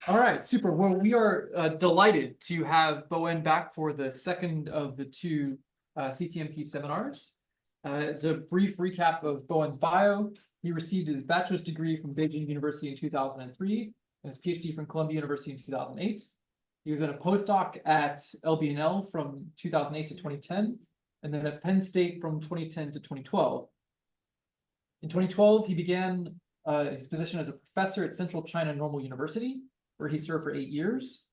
All right, super. Well, we are delighted to have Bowen back for the second of the two CTMP seminars. As a brief recap of Bowen's bio, he received his bachelor's degree from Beijing University in 2003 and his PhD from Columbia University in 2008. He was in a postdoc at LBNL from 2008 to 2010, and then at Penn State from 2010 to 2012. In 2012, he began his position as a professor at Central China Normal University, where he served for 8 years.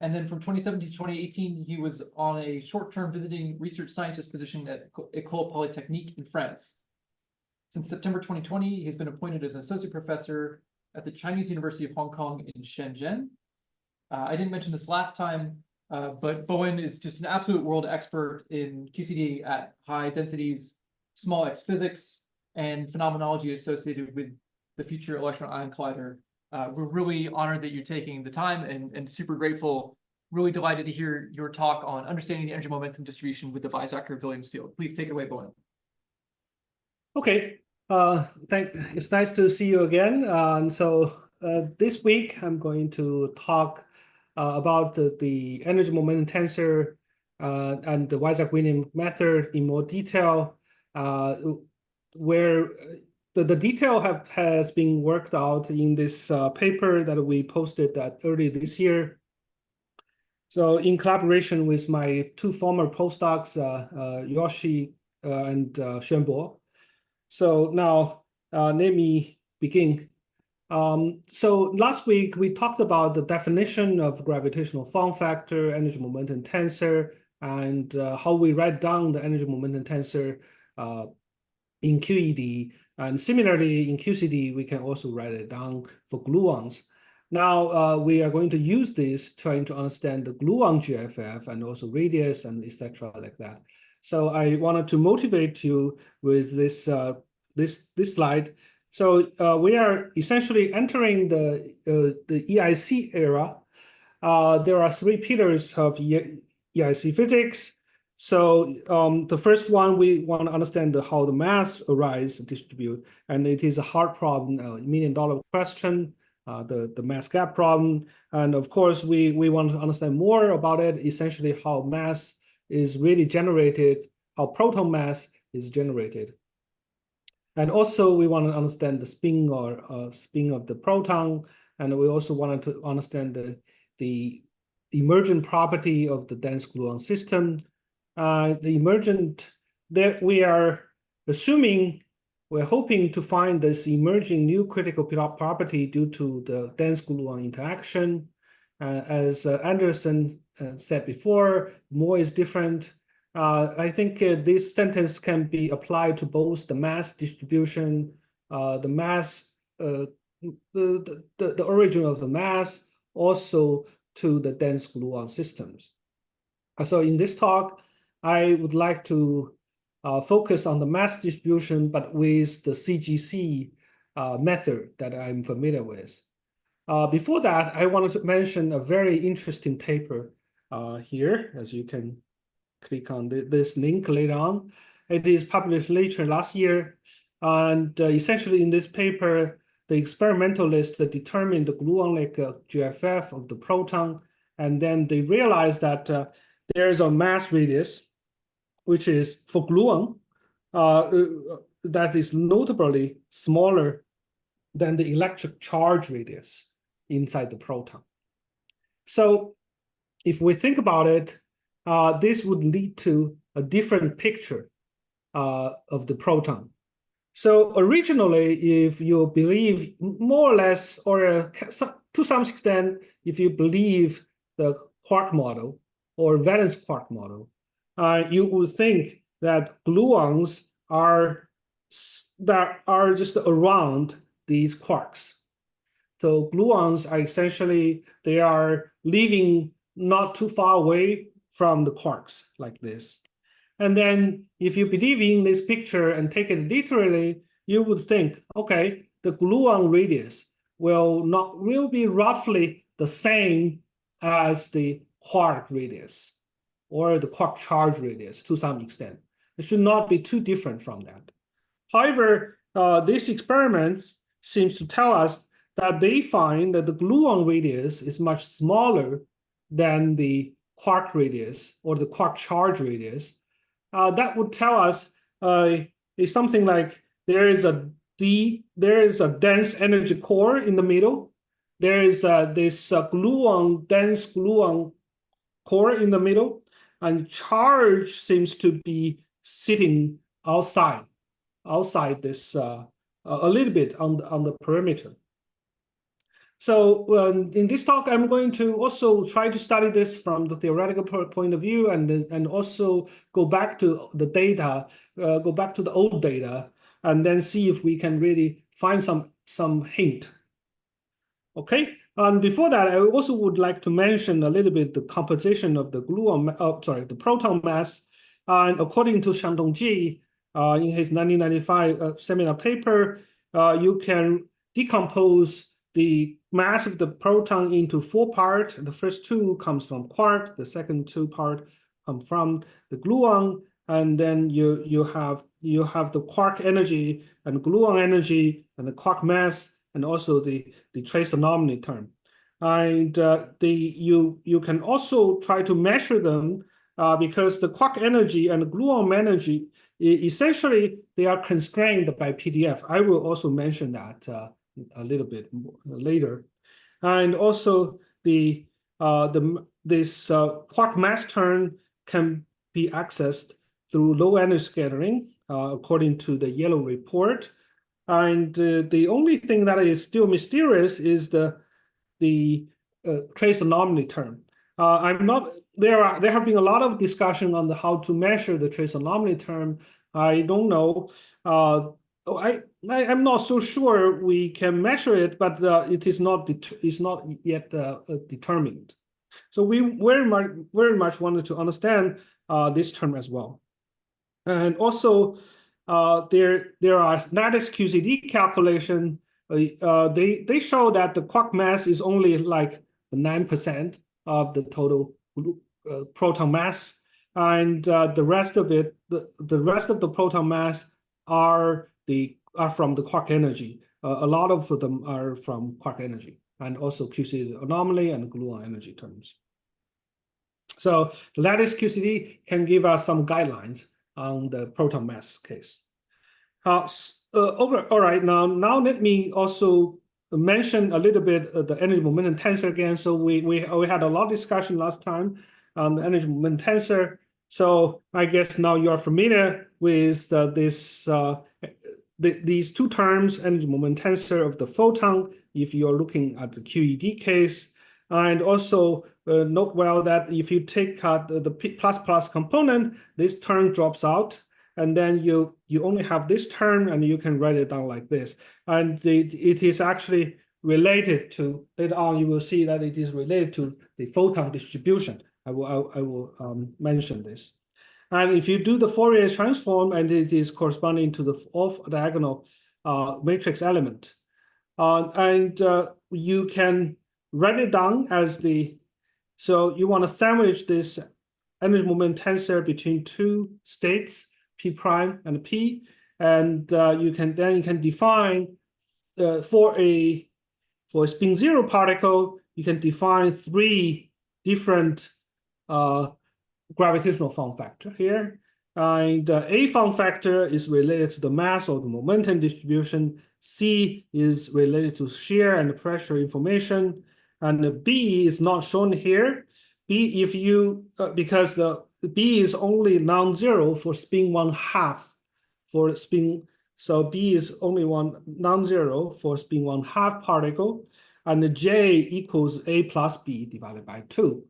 And then from 2017 to 2018, he was on a short-term visiting research scientist position at École Polytechnique in France. Since September 2020, he's been appointed as an associate professor at the Chinese University of Hong Kong in Shenzhen. I didn't mention this last time, but Bowen is just an absolute world expert in QCD at high densities, small x physics, and phenomenology associated with the future Electron-Ion Collider. We're really honored that you're taking the time and super grateful, really delighted to hear your talk on understanding the energy momentum distribution with the Weizsacker-Williams field. Please take it away, Bowen. Okay, it's nice to see you again. This week I'm going to talk about the energy momentum tensor and the Weizsacker-Williams method in more detail, where the detail has been worked out in this paper that we posted early this year. So in collaboration with my two former postdocs, Yoshi and Xuanbo. So now let me begin. So last week we talked about the definition of gravitational form factor, energy momentum tensor, and how we write down the energy momentum tensor in QED. And similarly, in QCD, we can also write it down for gluons. Now, we are going to use this trying to understand the gluon GFF and also radius and etc. like that. So I wanted to motivate you with this, this slide. So we are essentially entering the EIC era. There are three pillars of EIC physics. So the first one, we want to understand how the mass arise distribute, and it is a hard problem, a $1 million question, the mass gap problem. And of course, we want to understand more about it, essentially how mass is really generated, how proton mass is generated. And also we want to understand the spin or spin of the proton, and we also wanted to understand the emergent property of the dense gluon system. The emergent that we are assuming, we're hoping to find this emerging new critical property due to the dense gluon interaction. As Anderson said before, more is different. I think this sentence can be applied to both the mass distribution, the mass, the origin of the mass, also to the dense gluon systems. So in this talk, I would like to focus on the mass distribution, but with the CGC method that I'm familiar with. Before that, I wanted to mention a very interesting paper here, as you can click on this link later on. It is published later last year. And essentially in this paper, the experimentalists determined the gluon-like GFF of the proton. And then they realized that there is a mass radius, which is for gluon, that is notably smaller than the electric charge radius inside the proton. So if we think about it, this would lead to a different picture of the proton. So originally, if you believe more or less, or to some extent, if you believe the quark model or valence quark model, you would think that gluons are just around these quarks. So gluons are essentially, they are living not too far away from the quarks like this. And then if you believe in this picture and take it literally, you would think, okay, the gluon radius will be roughly the same as the quark radius or the quark charge radius to some extent. It should not be too different from that. However, this experiment seems to tell us that they find that the gluon radius is much smaller than the quark radius or the quark charge radius. That would tell us is something like there is a dense energy core in the middle. There is this dense gluon core in the middle, and charge seems to be sitting outside this a little bit on the perimeter. So in this talk, I'm going to also try to study this from the theoretical point of view, and also go back to the data, go back to the old data, and then see if we can really find some hint. Okay, and before that, I also would like to mention a little bit the composition of the the proton mass. And according to Xiangdong in his 1995 seminar paper, you can decompose the mass of the proton into 4 parts. The first 2 comes from quark, the second 2 parts come from the gluon, and then you have the quark energy and gluon energy and the quark mass, and also the trace anomaly term. And you can also try to measure them because the quark energy and the gluon energy, essentially, they are constrained by PDF. I will also mention that a little bit later. And also this quark mass term can be accessed through low energy scattering, according to the yellow report. And the only thing that is still mysterious is the trace anomaly term. There have been a lot of discussion on how to measure the trace anomaly term. I don't know. I'm not so sure we can measure it, but it is not yet determined. So we very much wanted to understand this term as well. And also, there are lattice QCD calculation. They show that the quark mass is only like 9% of the total proton mass, and the rest of it, the rest of the proton mass are from the quark energy. A lot of them are from quark energy, and also QCD anomaly and gluon energy terms. So the lattice QCD can give us some guidelines on the proton mass case. All right, now let me also mention a little bit the energy momentum tensor again. So we had a lot of discussion last time on the energy momentum tensor. So I guess now you are familiar with these 2 terms, energy momentum tensor of the photon, if you're looking at the QED case. And also note well that if you take the P++ component, this term drops out, and then you only have this term, and you can write it down like this. And it is actually related to, later on you will see that it is related to the photon distribution. I will mention this. And if you do the Fourier transform, and it is corresponding to the off-diagonal matrix element, and you can write it down as so you want to sandwich this energy momentum tensor between 2 states, P prime and P, and you can define for a spin 0 particle, you can define 3 different gravitational form factor here. And A form factor is related to the mass or the momentum distribution. C is related to shear and pressure information. And B is not shown here. B, because the B is only non-zero for spin 1/2 for spin. So B is only non-zero for spin 1/2 particle, and the J equals A plus B divided by 2.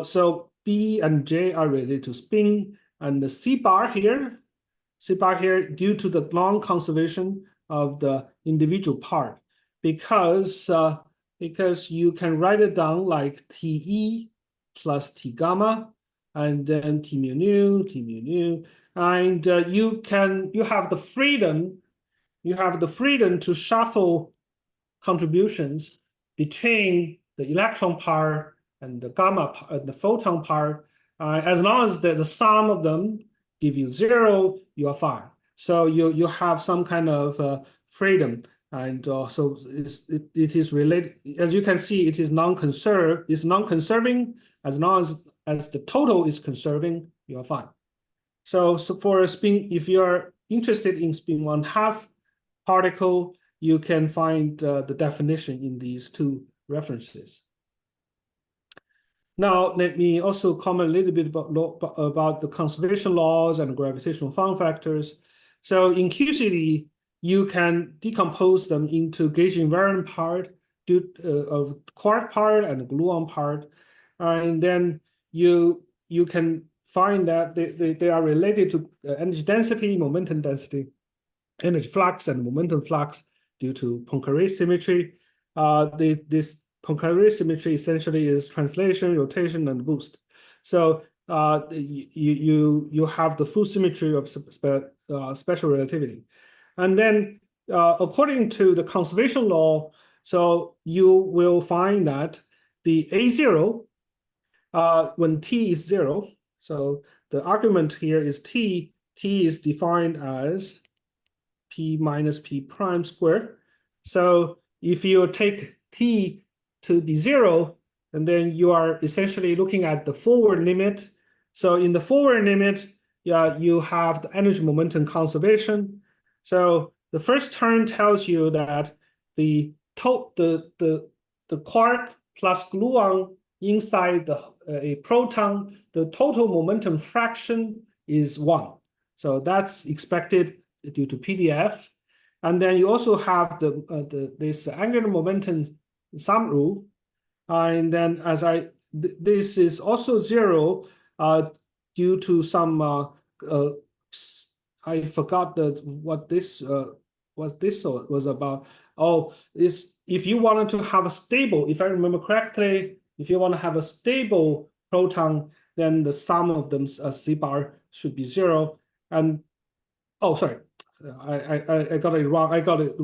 So B and J are related to spin, and the C bar here, due to the long conservation of the individual part, because you can write it down like TE plus T gamma, and then T mu nu, and you have the freedom to shuffle contributions between the electron part and the gamma part, the photon part. As long as the sum of them give you 0, you are fine. So you have some kind of freedom And so it is related, as you can see, it is non-conserving. As long as the total is conserving, you are fine. So for a spin, if you are interested in spin 1/2 particle, you can find the definition in these two references. Now, let me also comment a little bit about the conservation laws and gravitational form factors. So in QCD, you can decompose them into gauge invariant part of quark part and gluon part. And then you can find that they are related to energy density, momentum density, energy flux, and momentum flux due to Poincare symmetry. This Poincare symmetry essentially is translation, rotation, and boost. So you have the full symmetry of special relativity. And then according to the conservation law, so you will find that the A0, when t is 0, so the argument here is t is defined as p minus p prime squared. So if you take t to be 0, and then you are essentially looking at the forward limit. So in the forward limit, you have the energy momentum conservation. So the first term tells you that the quark plus gluon inside a proton, the total momentum fraction is 1. So that's expected due to PDF. And then you also have this angular momentum sum rule. And then this is also 0 due to some I forgot what this was about. Oh, if you wanted to have a stable, if I remember correctly, if you want to have a stable proton, then the sum of them C bar should be 0. And oh, sorry, I got it wrong. I got it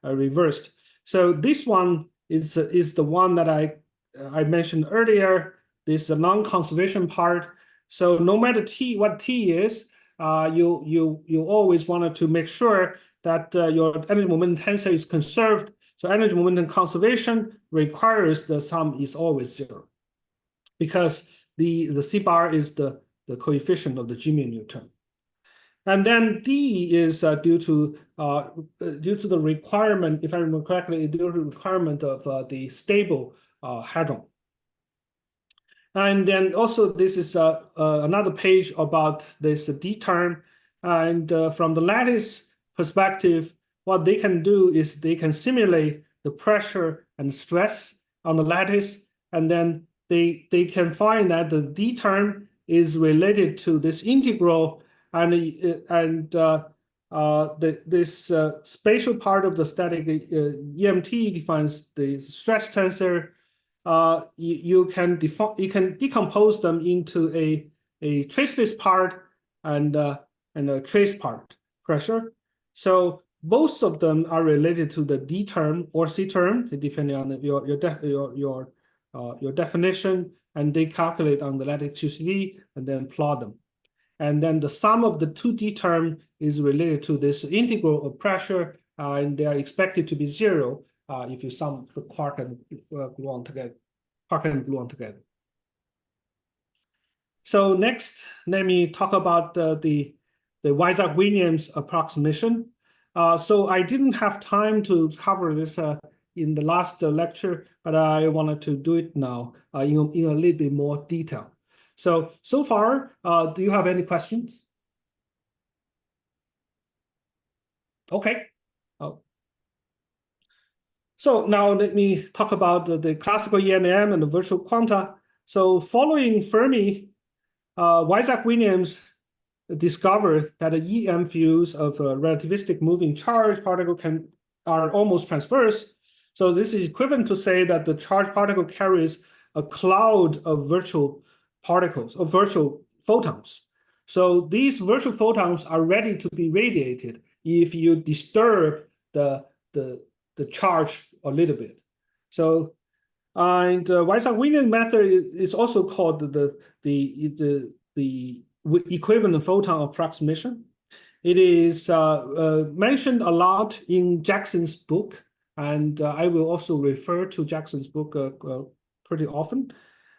reversed. So this one is the one that I mentioned earlier. This is the non-conservation part. So no matter what t is, you always wanted to make sure that your energy momentum tensor is conserved. So energy momentum conservation requires the sum is always 0, because the C bar is the coefficient of the G-mu term. And then D is due to the requirement, if I remember correctly, due to the requirement of the stable hadron. And then also this is another page about this D term. And from the lattice perspective, what they can do is they can simulate the pressure and stress on the lattice, and then they can find that the D term is related to this integral, and this spatial part of the static EMT defines the stress tensor. You can decompose them into a traceless part and a trace part pressure. So both of them are related to the D term or C term, depending on your definition, and they calculate on the lattice QCD and then plot them. And then the sum of the two D term is related to this integral of pressure, and they are expected to be 0 if you sum the quark and gluon together. So next, let me talk about the Weizsacker-Williams approximation. So I didn't have time to cover this in the last lecture, but I wanted to do it now in a little bit more detail. So far, do you have any questions? Okay. So now let me talk about the classical ENM and the virtual quanta. So following Fermi, Weizsacker-Williams discovered that the EM fields of a relativistic moving charge particle are almost transverse. So this is equivalent to say that the charged particle carries a cloud of virtual particles, of virtual photons. So these virtual photons are ready to be radiated if you disturb the charge a little bit. So, and Weizsacker-Williams method is also called the equivalent photon approximation. It is mentioned a lot in Jackson's book, and I will also refer to Jackson's book pretty often.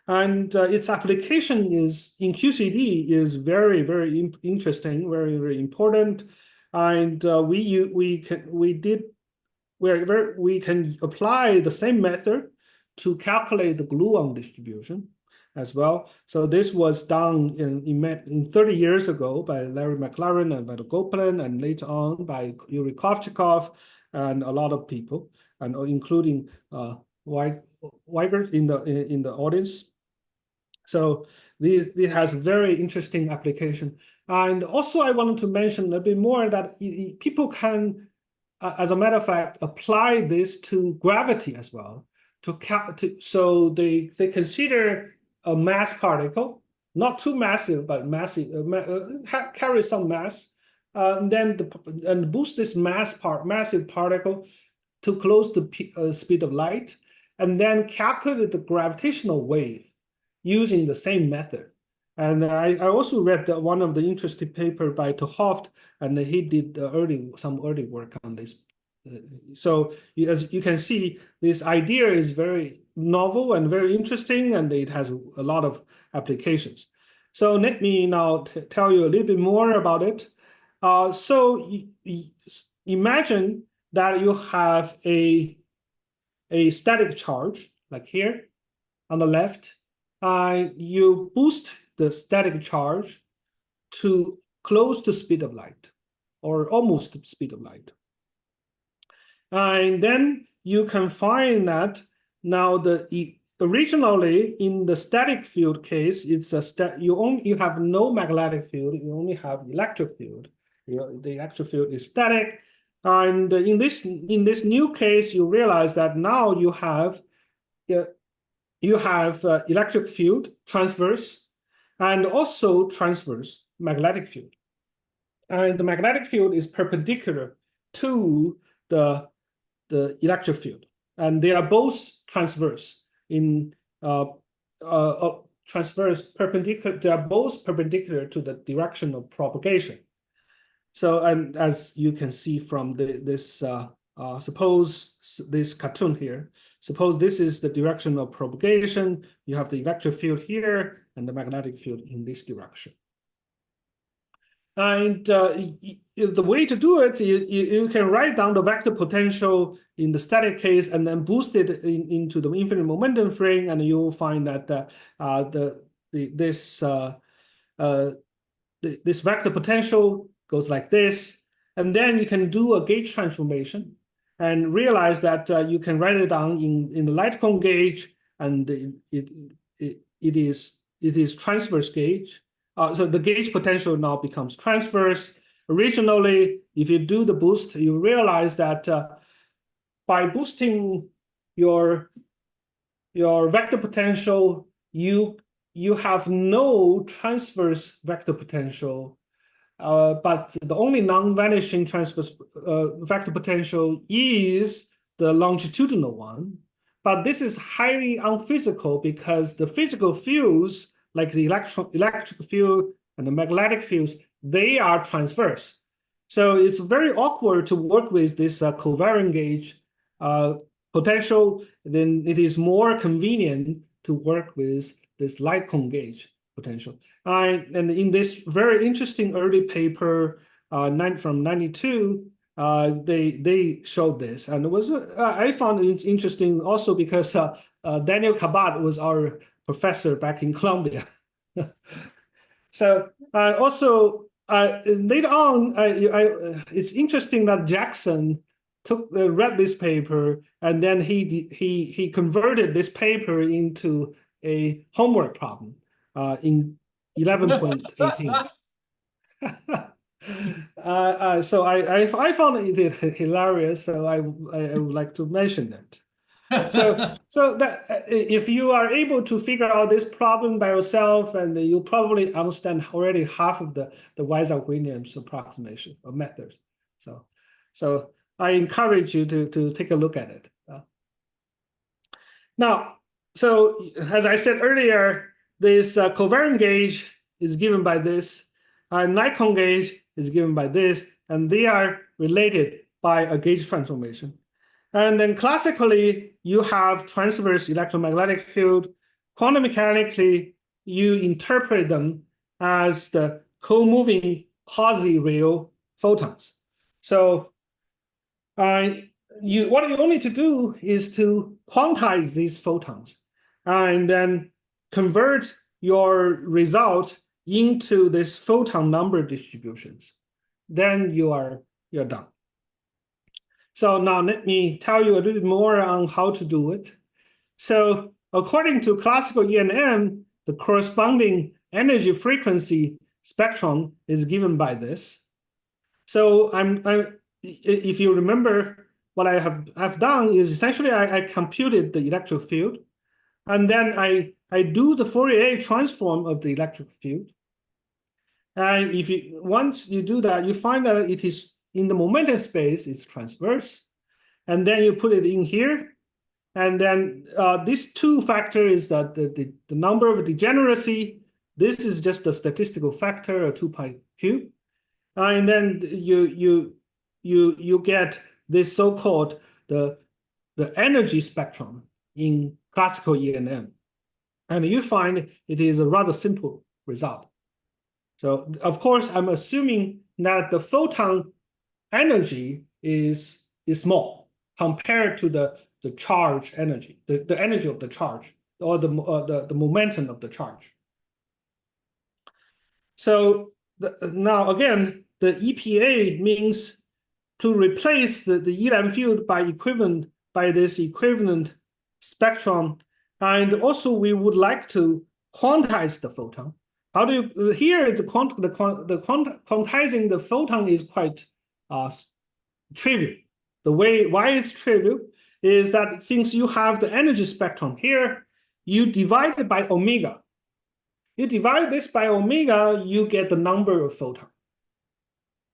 And its application is in QCD is very, very interesting, very, very important. And we can apply the same method to calculate the gluon distribution as well. So this was done in 30 years ago by Larry McLaren and Vito Goplan, and later on by Yuri Kovchikov and a lot of people, and including Weigert in the audience. So this has very interesting application. And also I wanted to mention a bit more that people can, as a matter of fact, apply this to gravity as well. So they consider a mass particle, not too massive, but massive, carry some mass, and boost this massive particle to close the speed of light, and then calculate the gravitational wave using the same method. And I also read one of the interesting paper by Hooft, and he did some early work on this. So as you can see, this idea is very novel and very interesting, and it has a lot of applications. So let me now tell you a little bit more about it. So imagine that you have a static charge, like here on the left. You boost the static charge to close the speed of light, or almost the speed of light. And then you can find that now originally in the static field case, it's you have no magnetic field, you only have electric field. The electric field is static. And in this new case, you realize that now you have electric field transverse, and also transverse magnetic field. And the magnetic field is perpendicular to the electric field, and they are both transverse perpendicular. They are both perpendicular to the direction of propagation. So, and as you can see from suppose this cartoon here, suppose this is the direction of propagation. You have the electric field here and the magnetic field in this direction. And the way to do it, you can write down the vector potential in the static case and then boost it into the infinite momentum frame, and you will find that this vector potential goes like this. And then you can do a gauge transformation and realize that you can write it down in the light cone gauge, and it is transverse gauge. So the gauge potential now becomes transverse. Originally, if you do the boost, you realize that by boosting your vector potential, you have no transverse vector potential, but the only non-vanishing transverse vector potential is the longitudinal one. But this is highly unphysical because the physical fields, like the electric field and the magnetic fields, they are transverse. So it's very awkward to work with this covariant gauge potential. Then it is more convenient to work with this light cone gauge potential. And in this very interesting early paper from 92, they showed this, and it was I found it interesting also because Daniel Kabat was our professor back in Columbia. So also later on, it's interesting that Jackson read this paper, and then he converted this paper into a homework problem in 11.18. So I found it hilarious, so I would like to mention that. So that if you are able to figure out this problem by yourself, and you probably understand already half of the Weizsacker-Williams approximation or methods. So I encourage you to take a look at it. Now, so as I said earlier, this covariant gauge is given by this, and light cone gauge is given by this, and they are related by a gauge transformation. And then classically, you have transverse electromagnetic field. Quantum mechanically, you interpret them as the co-moving quasi-real photons. So what you need to do is to quantize these photons and then convert your result into this photon number distributions. Then you're done. So now let me tell you a little bit more on how to do it. So according to classical E&M, the corresponding energy frequency spectrum is given by this. So if you remember, what I have done is essentially I computed the electric field, and then I do the Fourier transform of the electric field. And once you do that, you find that it is in the momentum space is transverse, and then you put it in here, and then this 2 factor is that the number of degeneracy. This is just a statistical factor, a 2 pi cube, and then you get this so-called the energy spectrum in classical E&M, and you find it is a rather simple result. So of course, I'm assuming that the photon energy is small compared to the charge energy, the energy of the charge, or the momentum of the charge. So now again, the EPA means to replace the ELAM field by this equivalent spectrum, and also we would like to quantize the photon. How do you here? The quantizing the photon is quite trivial. The way why it's trivial is that since you have the energy spectrum here, you divide it by omega. You divide this by omega, you get the number of photons.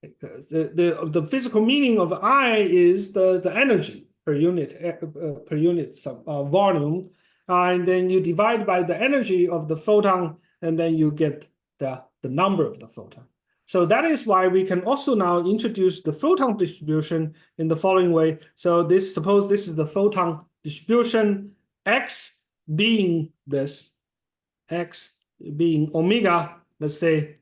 The physical meaning of I is the energy per unit volume, and then you divide by the energy of the photon, and then you get the number of the photon. So that is why we can also now introduce the photon distribution in the following way. So suppose this is the photon distribution, x being this, x being omega. Let's say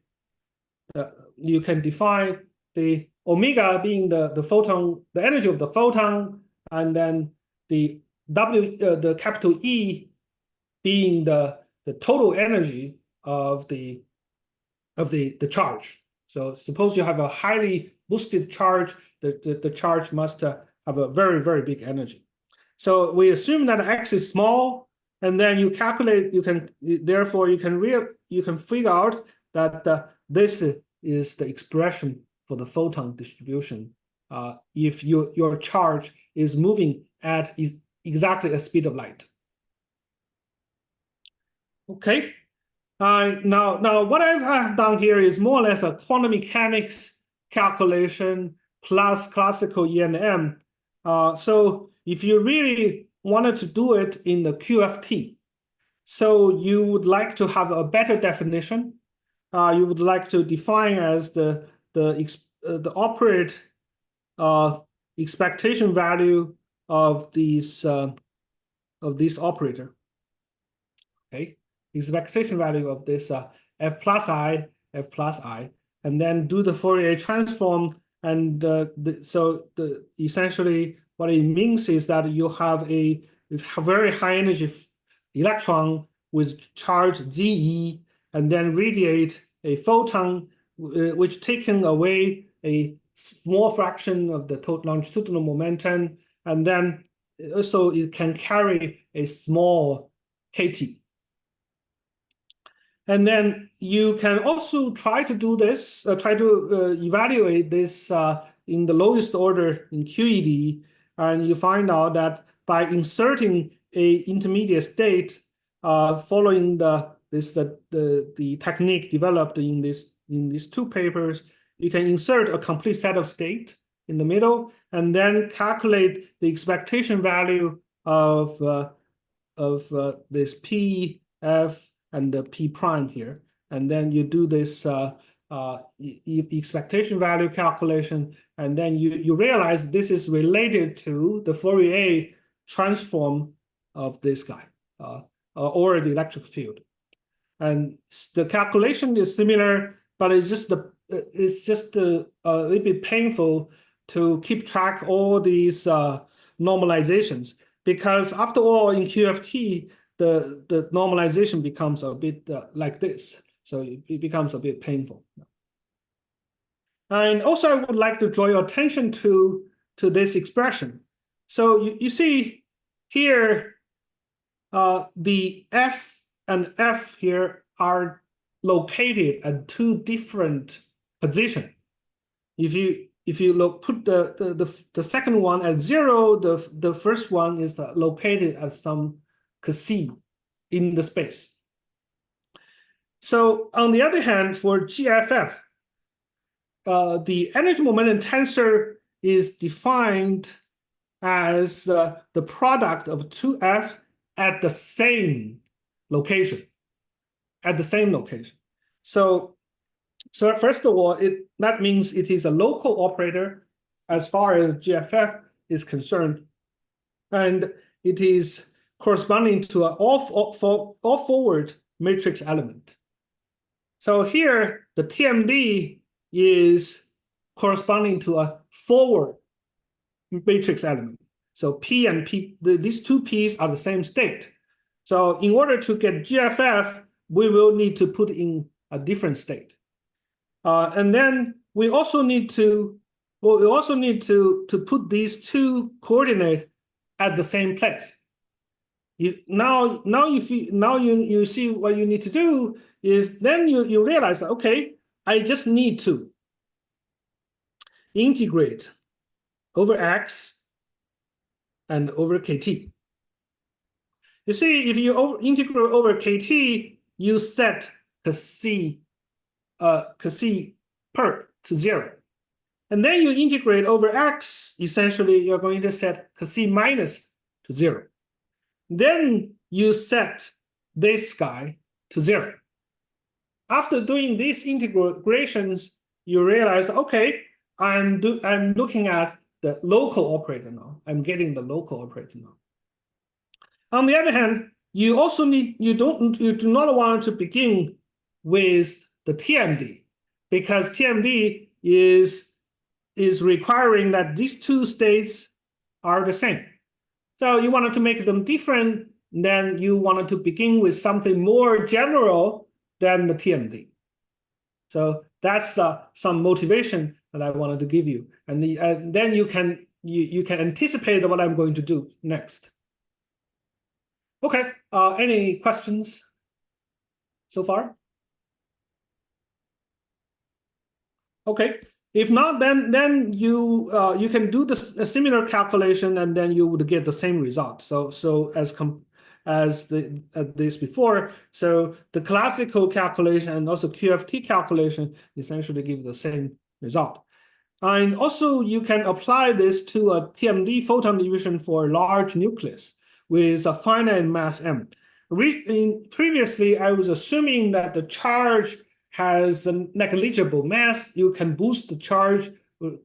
you can define the omega being the photon, the energy of the photon, and then the the capital E being the total energy of the charge. So suppose you have a highly boosted charge, the charge must have a very, very big energy. So we assume that x is small, and then you calculate, you can figure out that this is the expression for the photon distribution if your charge is moving at exactly a speed of light. Okay. Now what I have done here is more or less a quantum mechanics calculation plus classical E&M. So if you really wanted to do it in the QFT, so you would like to have a better definition. You would like to define as the operate expectation value of this operator. Okay. Expectation value of this f plus i, and then do the Fourier transform. And essentially what it means is that you have a very high energy electron with charge ZE, and then radiate a photon, which taking away a small fraction of the total longitudinal momentum, and then also it can carry a small kT. And then you can also try to do this, evaluate this in the lowest order in QED, and you find out that by inserting a intermediate state following the technique developed in these 2 papers, you can insert a complete set of state in the middle, and then calculate the expectation value of this P, F, and the P prime here. And then you do this expectation value calculation, and then you realize this is related to the Fourier transform of this guy, or the electric field. And the calculation is similar, but it's just a little bit painful to keep track all these normalizations, because after all, in QFT, the normalization becomes a bit like this. So it becomes a bit painful. And also, I would like to draw your attention to this expression. So you see here, the F and F here are located at two different positions. If you put the second one at 0, the first one is located at some c in the space. So on the other hand, for GFF, the energy momentum tensor is defined as the product of two F at the same location. So first of all, that means it is a local operator as far as GFF is concerned, and it is corresponding to an all-forward matrix element. So here, the TMD is corresponding to a forward matrix element. So P and P, these two P's are the same state. So in order to get GFF, we will need to put in a different state. And then we also need to put these two coordinates at the same place. Now you see what you need to do is then you realize that, okay, I just need to integrate over x and over kt. You see, if you integrate over kt, you set c perp to 0. And then you integrate over x, essentially you're going to set c minus to 0. Then you set this guy to 0. After doing these integrations, you realize, okay, I'm looking at the local operator now. I'm getting the local operator now. On the other hand, you also you do not want to begin with the TMD, because TMD is requiring that these two states are the same. So you wanted to make them different, then you wanted to begin with something more general than the TMD. So that's some motivation that I wanted to give you, and then you can anticipate what I'm going to do next. Okay, any questions so far? Okay, if not, then you can do a similar calculation, and then you would get the same result. So as this before, so the classical calculation and also QFT calculation essentially give the same result. And also you can apply this to a TMD photon distribution for a large nucleus with a finite mass m. Previously, I was assuming that the charge has a negligible mass. You can boost the charge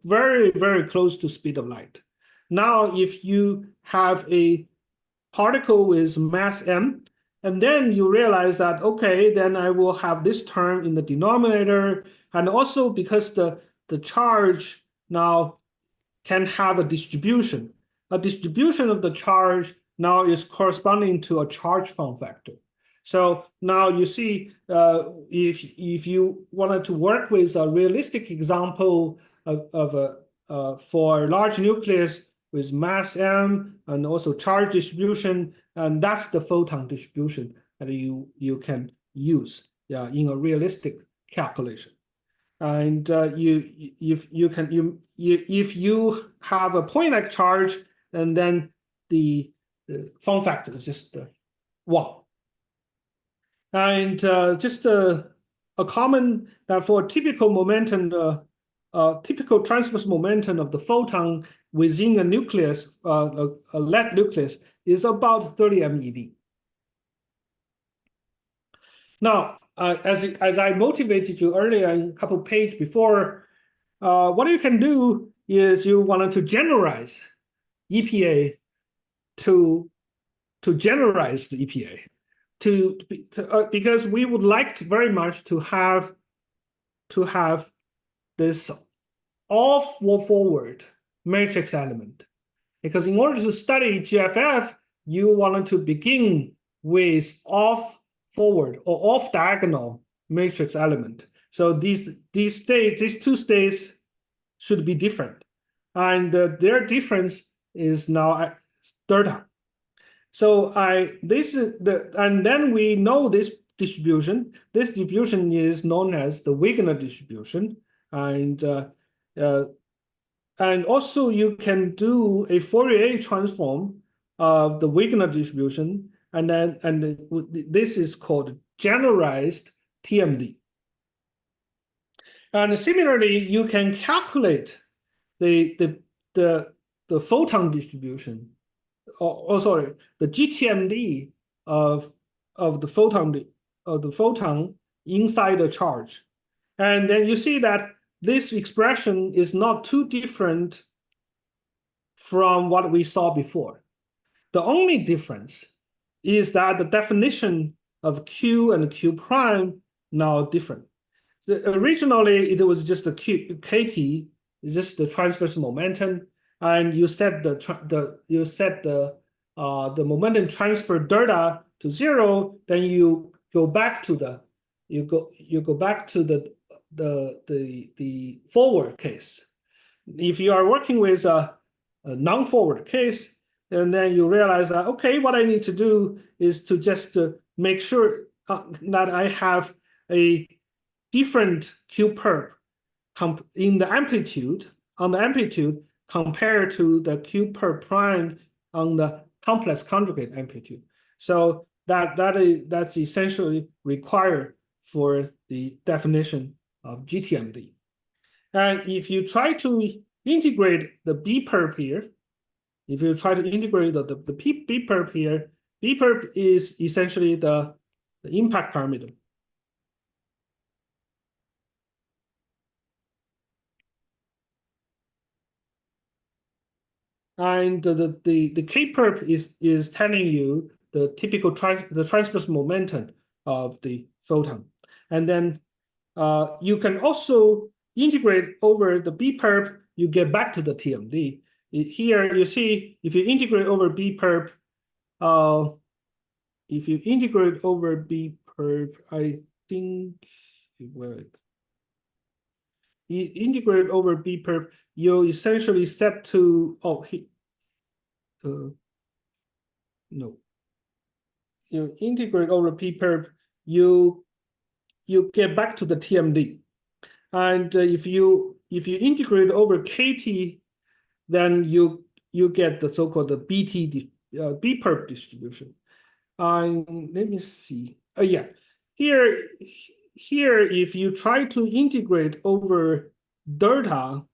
very, very close to speed of light. Now, if you have a particle with mass m, and then you realize that, okay, then I will have this term in the denominator, and also because the charge now can have a distribution. A distribution of the charge now is corresponding to a charge form factor. So now you see, if you wanted to work with a realistic example for a large nucleus with mass m and also charge distribution, and that's the photon distribution that you can use in a realistic calculation. And if you have a point-like charge, and then the form factor is just 1. And just a comment that for typical momentum, typical transverse momentum of the photon within a nucleus, a lead nucleus, is about 30 MeV. Now, as I motivated you earlier in a couple page before, what you can do is you wanted to generalize EPA to generalize the EPA because we would like very much to have this all forward matrix element, because in order to study GFF, you wanted to begin with off forward or off diagonal matrix element. So these two states should be different, and their difference is now delta. So and then we know this distribution. This distribution is known as the Wegener distribution, and also you can do a Fourier transform of the Wegener distribution, and this is called generalized TMD. And similarly, you can calculate the photon distribution, sorry, the GTMD of the photon inside the charge, and then you see that this expression is not too different from what we saw before. The only difference is that the definition of Q and Q prime now different. Originally, it was just the KT, is just the transverse momentum, and you set the momentum transfer delta to 0. Then you go back to the forward case. If you are working with a non-forward case, and then you realize that, okay, what I need to do is to just make sure that I have a different Q perp in the amplitude, on the amplitude, compared to the Q perp prime on the complex conjugate amplitude. So that's essentially required for the definition of GTMD. And if you try to integrate the B perp here, if you try to integrate the B perp here, B perp is essentially the impact parameter. And the K perp is telling you the typical the transverse momentum of the photon. And then you can also integrate over the B perp, you get back to the TMD. Here you see, if you integrate over B perp, I think, you integrate over B perp, you essentially set to, no. You integrate over B perp, you get back to the TMD. And if you integrate over KT, then you get the so-called the B perp distribution. Let me see. Yeah, here if you try to integrate over delta,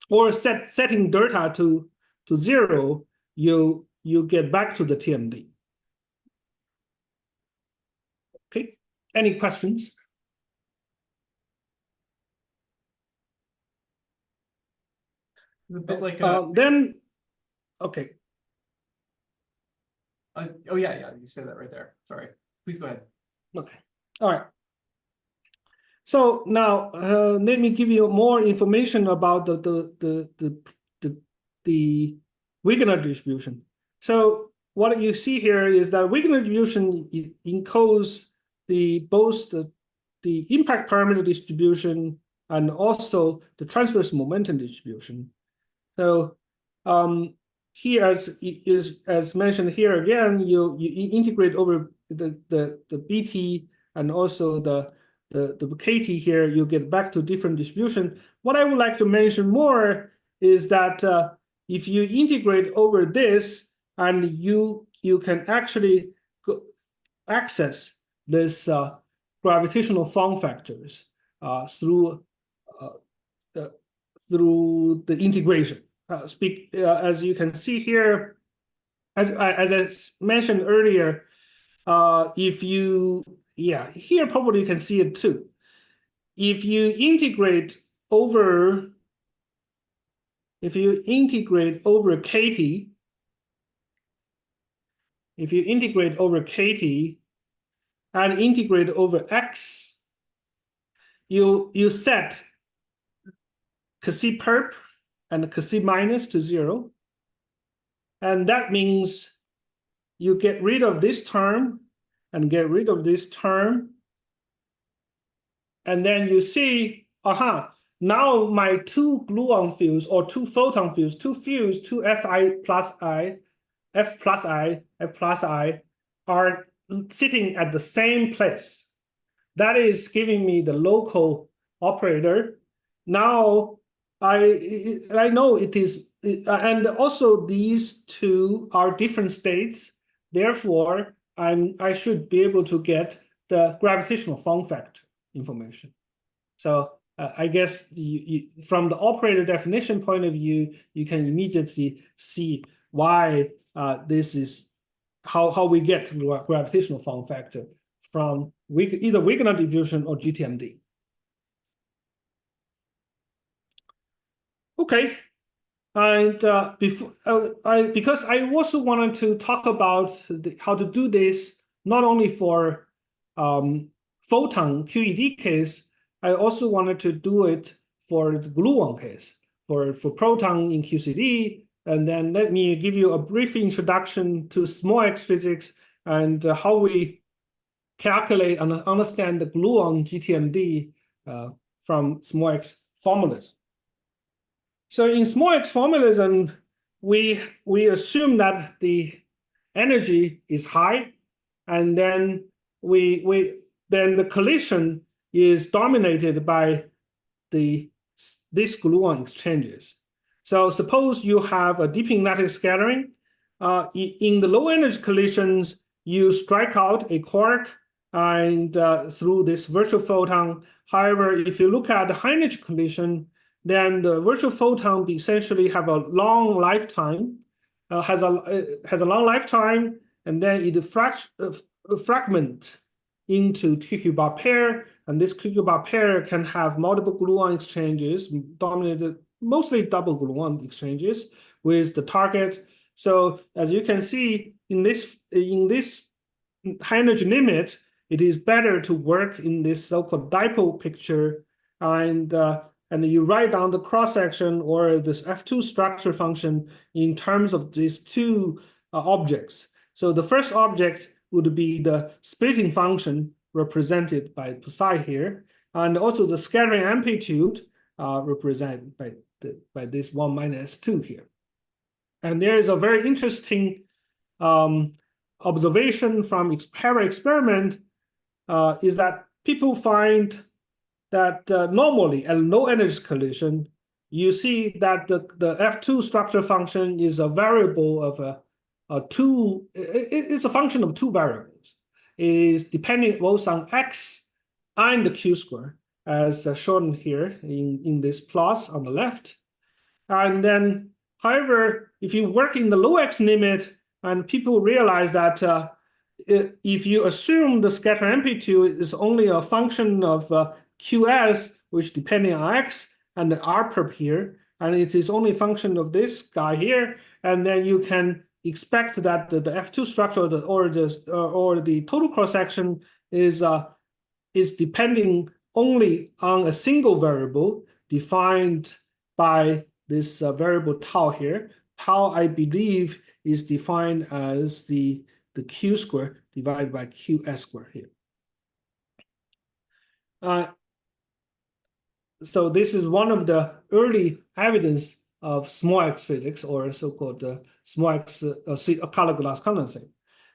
or setting delta to 0, you get back to the TMD. Okay, any questions? A bit like then, okay. Oh yeah, you said that right there. Sorry, please go ahead. Okay, all right. So now let me give you more information about the Wegener distribution. So what you see here is that Wegener distribution encodes both the impact parameter distribution and also the transverse momentum distribution. So here, as mentioned here again, you integrate over the BT and also the KT here, you get back to different distribution. What I would like to mention more is that if you integrate over this, and you can actually access this gravitational form factors through the integration. As you can see here, as I mentioned earlier, if you yeah, here probably you can see it too. If you integrate over KT, if you integrate over KT and integrate over X, you set CUHK perp and CUHK minus to 0. And that means you get rid of this term and get rid of this term. And then you see, now my two gluon fields or two photon fields, two F plus I, are sitting at the same place. That is giving me the local operator. Now I know it is, and also these two are different states. Therefore, I should be able to get the gravitational form factor information. So I guess from the operator definition point of view, you can immediately see why this is how we get to the gravitational form factor from either Wigner diffusion or GTMD. Okay, and because I also wanted to talk about how to do this not only for photon QED case, I also wanted to do it for the gluon case, for proton in QCD. And then let me give you a brief introduction to small x physics and how we calculate and understand the gluon GTMD from small x formulas. So in small x formalism, we assume that the energy is high, and then then the collision is dominated by these gluon exchanges. So suppose you have a deep magnetic scattering. In the low energy collisions, you strike out a quark and through this virtual photon. However, if you look at the high energy collision, then the virtual photon essentially have a long lifetime, has a long lifetime, and then it fragment into QQ bar pair, and this QQ bar pair can have multiple gluon exchanges, dominated mostly double gluon exchanges with the target. So as you can see in this high energy limit, it is better to work in this so-called dipole picture, and you write down the cross section or this F2 structure function in terms of these two objects. So the first object would be the splitting function represented by psi here, and also the scattering amplitude represented by this 1 minus 2 here. And there is a very interesting observation from Hera experiment is that people find that normally at low energy collision, you see that the F2 structure function is a variable of it's a function of two variables. It is depending both on x and the q square, as shown here in this plot on the left. And then, however, if you work in the low x limit, and people realize that if you assume the scatter amplitude is only a function of QS, which depending on x, and the R perp here, and it is only a function of this guy here, and then you can expect that the F2 structure or the total cross section is depending only on a single variable defined by this variable tau here. Tau, I believe, is defined as the q square divided by qs square here. So this is one of the early evidence of small x physics, or so-called small x color glass condensate.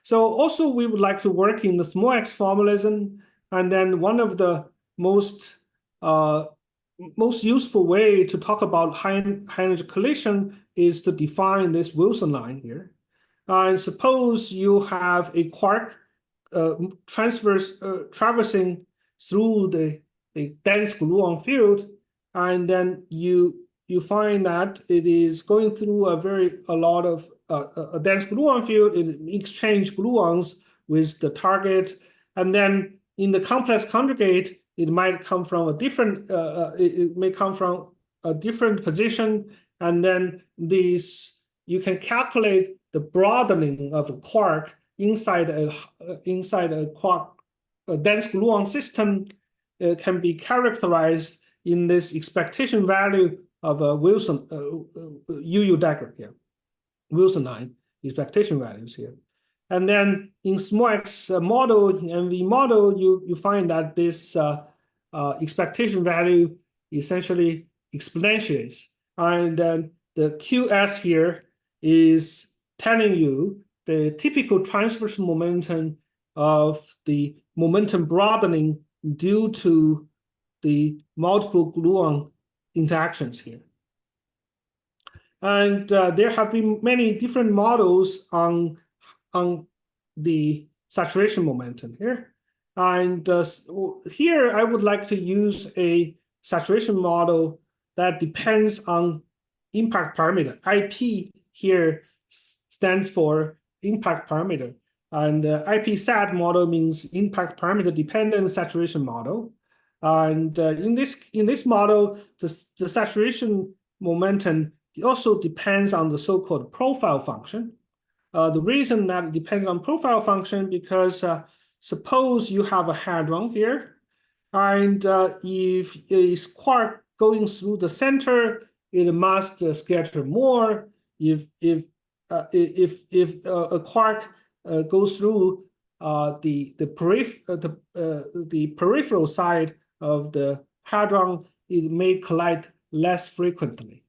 So also we would like to work in the small x formalism, and then one of the most useful way to talk about high energy collision is to define this Wilson line here. And suppose you have a quark traversing through the dense gluon field, and then you find that it is going through a lot of a dense gluon field. It exchange gluons with the target, and then in the complex conjugate, it might come from a different, it may come from a different position, and then you can calculate the broadening of a quark inside a quark, a dense gluon system. Can be characterized in this expectation value of a Wilson UU diagram here, Wilsonine expectation values here. And then in small x model, in MV model, you find that this expectation value essentially exponentiates. And then the QS here is telling you the typical transverse momentum of the momentum broadening due to the multiple gluon interactions here. And there have been many different models on the saturation momentum here. And here I would like to use a saturation model that depends on impact parameter. IP here stands for impact parameter. And IP-SAT model means impact parameter dependent saturation model. And in this model, the saturation momentum also depends on the so-called profile function. The reason that it depends on profile function because suppose you have a hadron here, and if a quark going through the center, it must scatter more. If a quark goes through the peripheral side of the hadron, it may collide less frequently.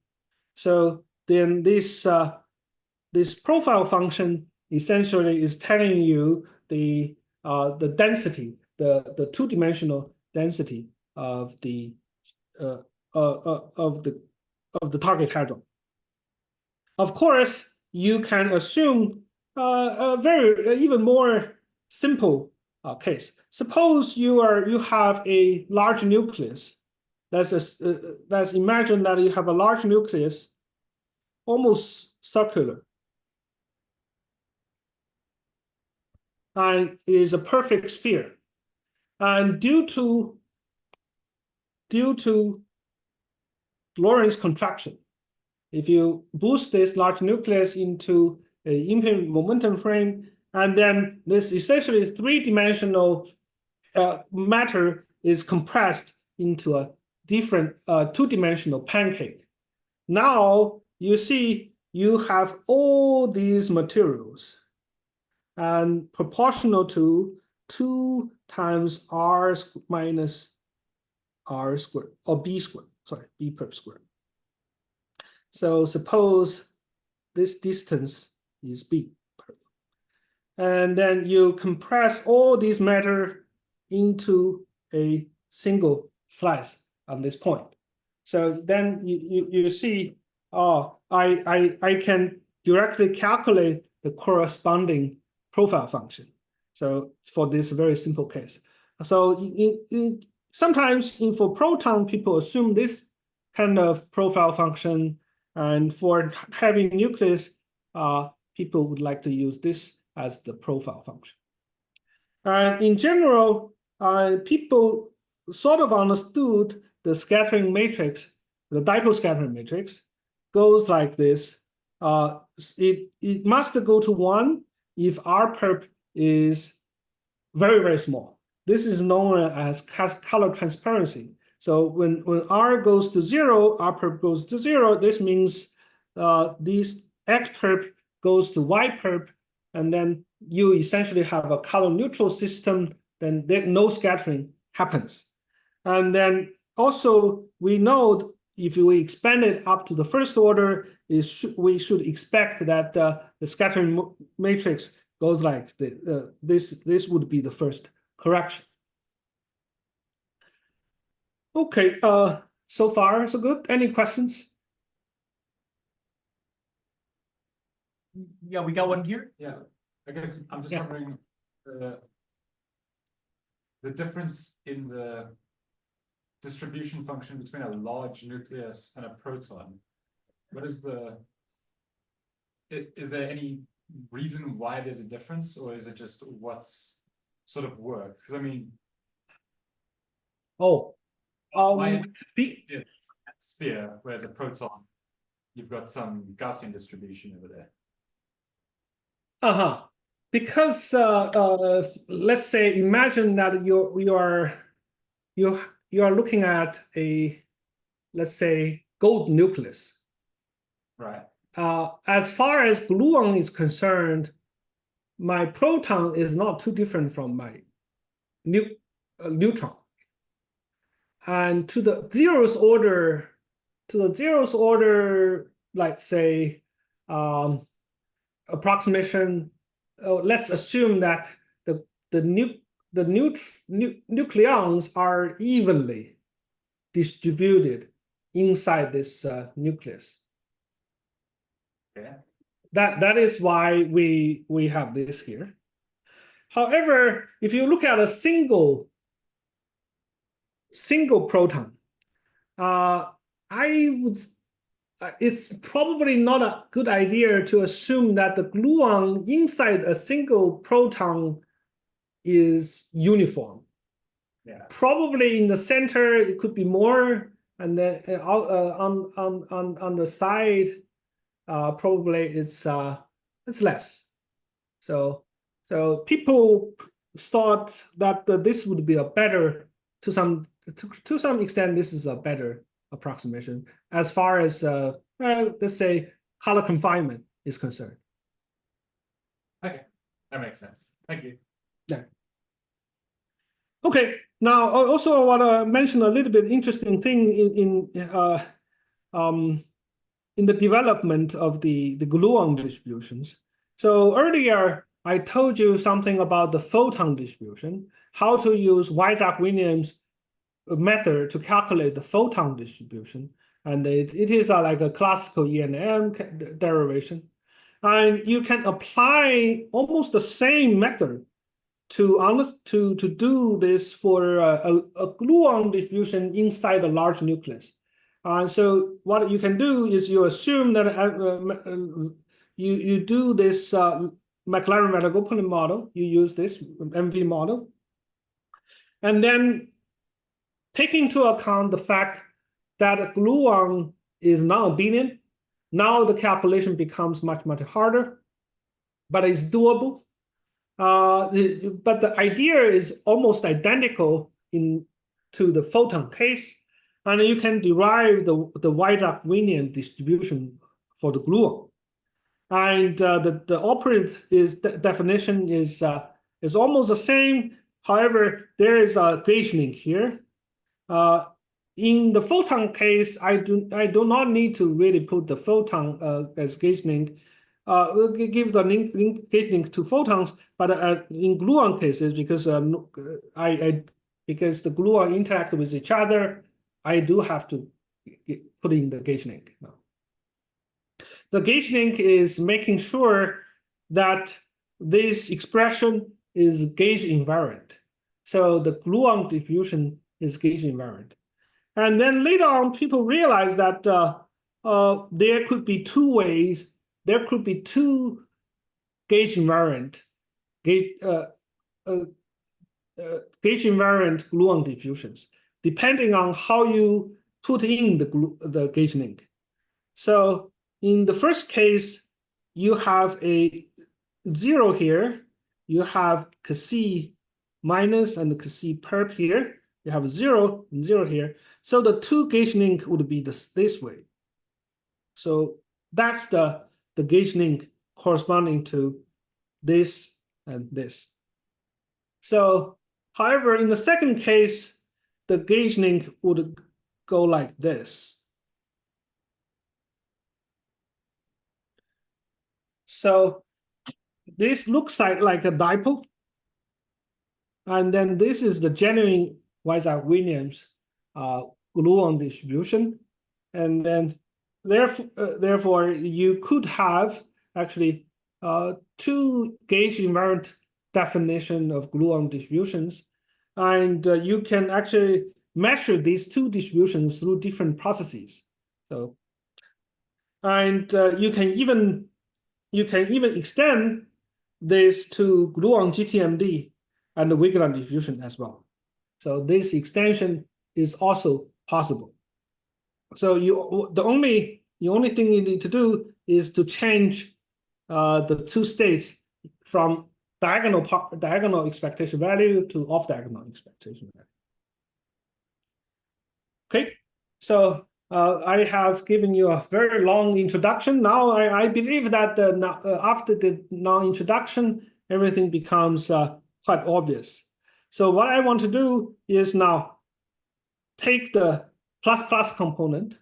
So then this profile function essentially is telling you the density, the two-dimensional density of the target hadron. Of course, you can assume a even more simple case. Suppose you have a large nucleus. Let's imagine that you have a large nucleus, almost circular, and is a perfect sphere. And due to Lorentz contraction, if you boost this large nucleus into an infinite momentum frame, and then this essentially three-dimensional matter is compressed into a different two-dimensional pancake. Now you see you have all these materials, and proportional to 2 times r minus r squared, or b squared, sorry, b perp squared. So suppose this distance is b. And then you compress all these matter into a single slice on this point. So then you see, I can directly calculate the corresponding profile function. So for this very simple case. So sometimes for proton, people assume this kind of profile function. And for heavy nucleus, people would like to use this as the profile function. And in general, people sort of understood the scattering matrix, the dipole scattering matrix, goes like this. It must go to 1 if R perp is very, very small. This is known as color transparency. So when R goes to 0, R perp goes to 0, this means this X perp goes to Y perp, and then you essentially have a color neutral system, then no scattering happens. And then also we know if we expand it up to the first order, we should expect that the scattering matrix goes like this. This would be the first correction. Okay, so far so good. Any questions? Yeah, we got one here. Yeah, I guess I'm just wondering the difference in the distribution function between a large nucleus and a proton. What is is there any reason why there's a difference, or is it just what's sort of worked? Because I mean, Oh, My be, sphere, whereas a proton, you've got some Gaussian distribution over there. uh-huh. Because let's say imagine that you are looking at a, let's say, gold nucleus. Right. As far as gluon is concerned, my proton is not too different from my neutron. And to the zeroth order, let's say, approximation. Let's assume that the nucleons are evenly distributed inside this nucleus. Okay. That is why we have this here. However, if you look at a single proton, it's probably not a good idea to assume that the gluon inside a single proton is uniform. Yeah. Probably in the center it could be more, and then on the side, probably it's less. So people thought that this would be a better, to some extent, this is a better approximation as far as let's say color confinement is concerned. Okay, that makes sense. Thank you. Yeah. Okay. Now, also I want to mention a little bit interesting thing in the development of the gluon distributions. So earlier I told you something about the photon distribution, how to use Weizsacker-Williams method to calculate the photon distribution, and it is like a classical E and M derivation, and you can apply almost the same method to do this for a gluon distribution inside a large nucleus. And so what you can do is you assume that you do this Maclaurin-Van model, you use this MV model, and then take into account the fact that a gluon is non-abelian. Now the calculation becomes much harder, but it's doable. But the idea is almost identical to the photon case, and you can derive the Weizsacker-Williams distribution for the gluon. And the operative definition is almost the same. However, there is a gauge link here. In the photon case, I do not need to really put the photon as gauge link. We'll give the gauge link to photons, but in gluon cases, because because the gluon interact with each other, I do have to put in the gauge link now. The gauge link is making sure that this expression is gauge invariant. So the gluon distribution is gauge invariant. And then later on, people realized that there could be two ways. There could be two gauge invariant gluon distributions, depending on how you put in the gauge link. So in the first case, you have a 0 here. You have CUHK minus and CUHK perp here. You have 0 and 0 here. So the two gauge link would be this way. So that's the gauge link corresponding to this and this. So, however, in the second case, the gauge link would go like this. So this looks like a dipole. And then this is the genuine Weizsacker-Williams gluon distribution. And then therefore you could have actually two gauge invariant definition of gluon distributions. And you can actually measure these two distributions through different processes. So, and you can even extend this to gluon GTMD and the Weigand distribution as well. So this extension is also possible. So the only thing you need to do is to change the two states from diagonal expectation value to off-diagonal expectation value. Okay, so I have given you a very long introduction. Now I believe that after the long introduction, everything becomes quite obvious. So what I want to do is now take the plus component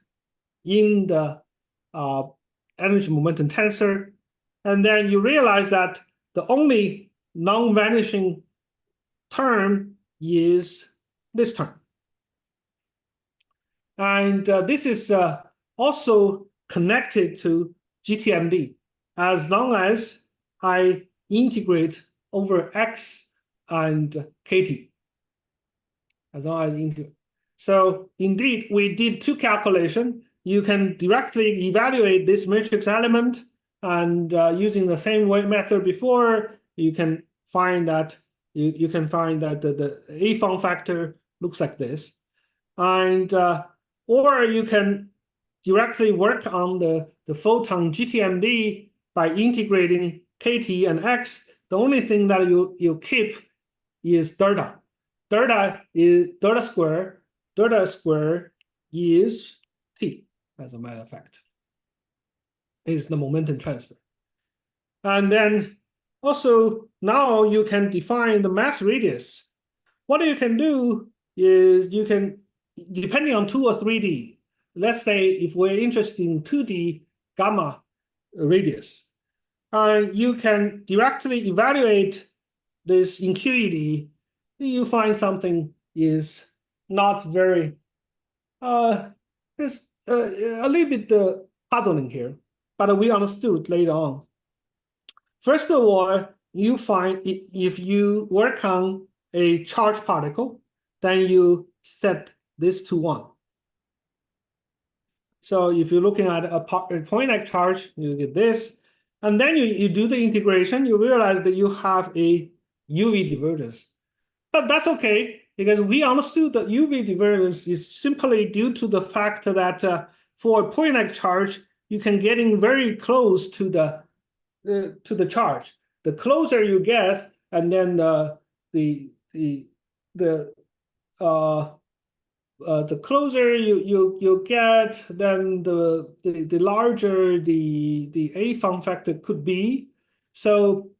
in the energy momentum tensor, and then you realize that the only non-vanishing term is this term. And this is also connected to GTMD as long as I integrate over x and kt. As long as I integrate. So indeed, we did two calculations. You can directly evaluate this matrix element, and using the same method before, you can find that the A form factor looks like this, and or you can directly work on the photon GTMD by integrating kt and x. The only thing that you keep is delta. Delta is delta square. Delta square is t, as a matter of fact. Is the momentum transfer. And then also now you can define the mass radius. What you can do is you can, depending on 2 or 3D, let's say if we're interested in 2D gamma radius, you can directly evaluate this in QED. You find something is not very, it's a little bit puzzling here, but we understood later on. First of all, you find if you work on a charged particle, then you set this to 1. So if you're looking at a point-like charge, you get this. And then you do the integration, you realize that you have a UV divergence. But that's okay, because we understood that UV divergence is simply due to the fact that for a point-like charge, you can get in very close to the charge. The closer you get, and then the closer you get, then the larger the A form factor could be. So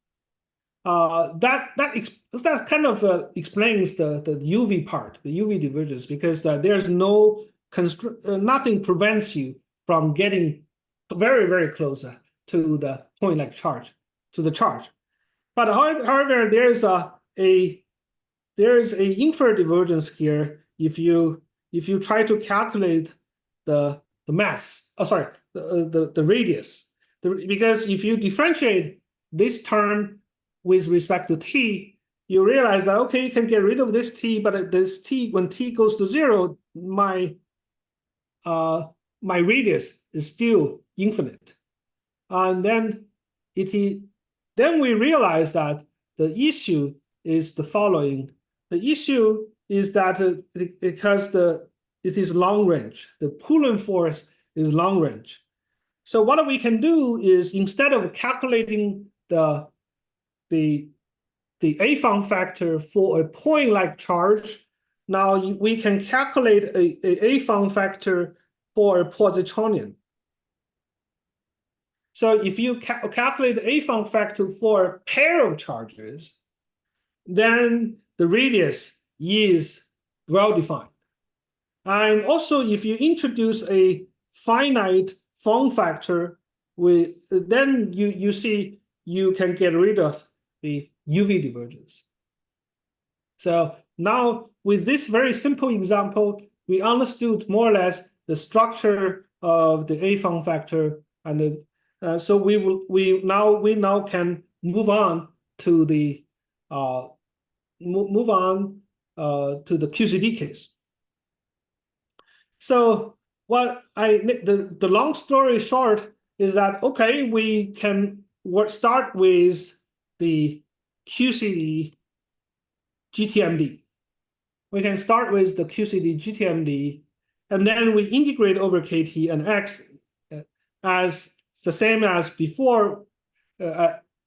that kind of explains the UV part, the UV divergence, because there's nothing prevents you from getting very, very close to the point-like charge, to the charge. But however, there's a infinite divergence here if you try to calculate the mass, the radius, because if you differentiate this term with respect to t, you realize that okay, you can get rid of this t, but this t, when t goes to 0, my radius is still infinite, and then then we realize that the issue is the following. The issue is that because it is long range, the Coulomb force is long range. So what we can do is, instead of calculating the A form factor for a point-like charge, now we can calculate a form factor for a positronian. So if you calculate the A form factor for a pair of charges, then the radius is well-defined. And also, if you introduce a finite form factor, then you see you can get rid of the UV divergence. So now, with this very simple example, we understood more or less the structure of the A form factor, and so we now can move on to the QCD case. So the long story short is that okay, we can start with the QCD GTMD. we can start with the QCD GTMD, and then we integrate over KT and X as the same as before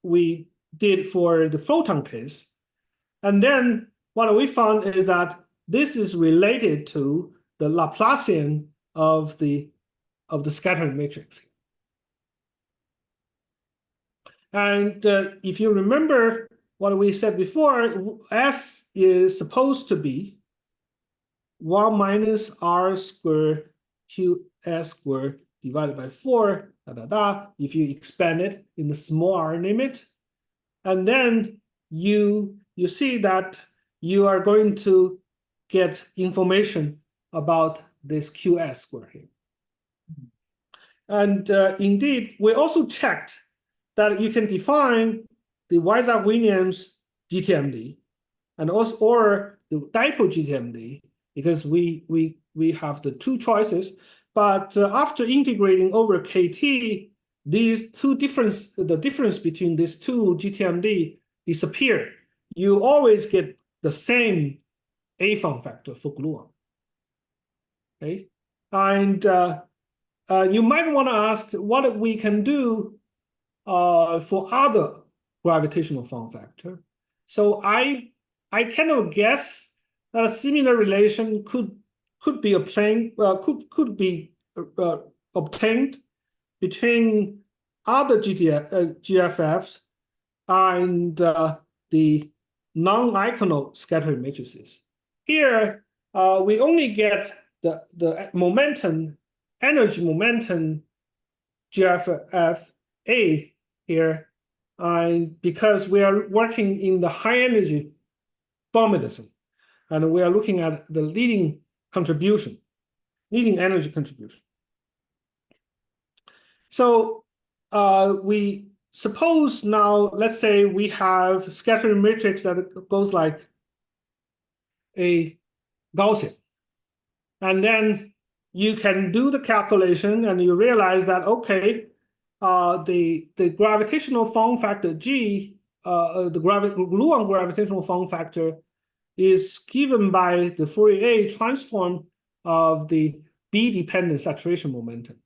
we did for the photon case. And then what we found is that this is related to the Laplacian of the scattering matrix. And if you remember what we said before, S is supposed to be 1 minus R squared QS squared divided by 4, if you expand it in the small r limit. And then you see that you are going to get information about this QS squared here. And indeed, we also checked that you can define the Weizsacker-Williams GTMD and also or the dipole GTMD, because we have the two choices. But after integrating over KT, the difference between these two GTMD disappear. You always get the same A form factor for gluon. Okay, and you might want to ask what we can do for other gravitational form factor. So I kind of guess that a similar relation could be obtained between other GFFs and the non-iconal scattering matrices. Here we only get the momentum, energy momentum GFF A here, and because we are working in the high energy formalism, and we are looking at the leading energy contribution. So we suppose now, let's say we have scattering matrix that goes like a Gaussian, and then you can do the calculation and you realize that, okay, the gravitational form factor G, the gluon gravitational form factor is given by the Fourier transform of the B-dependent saturation momentum.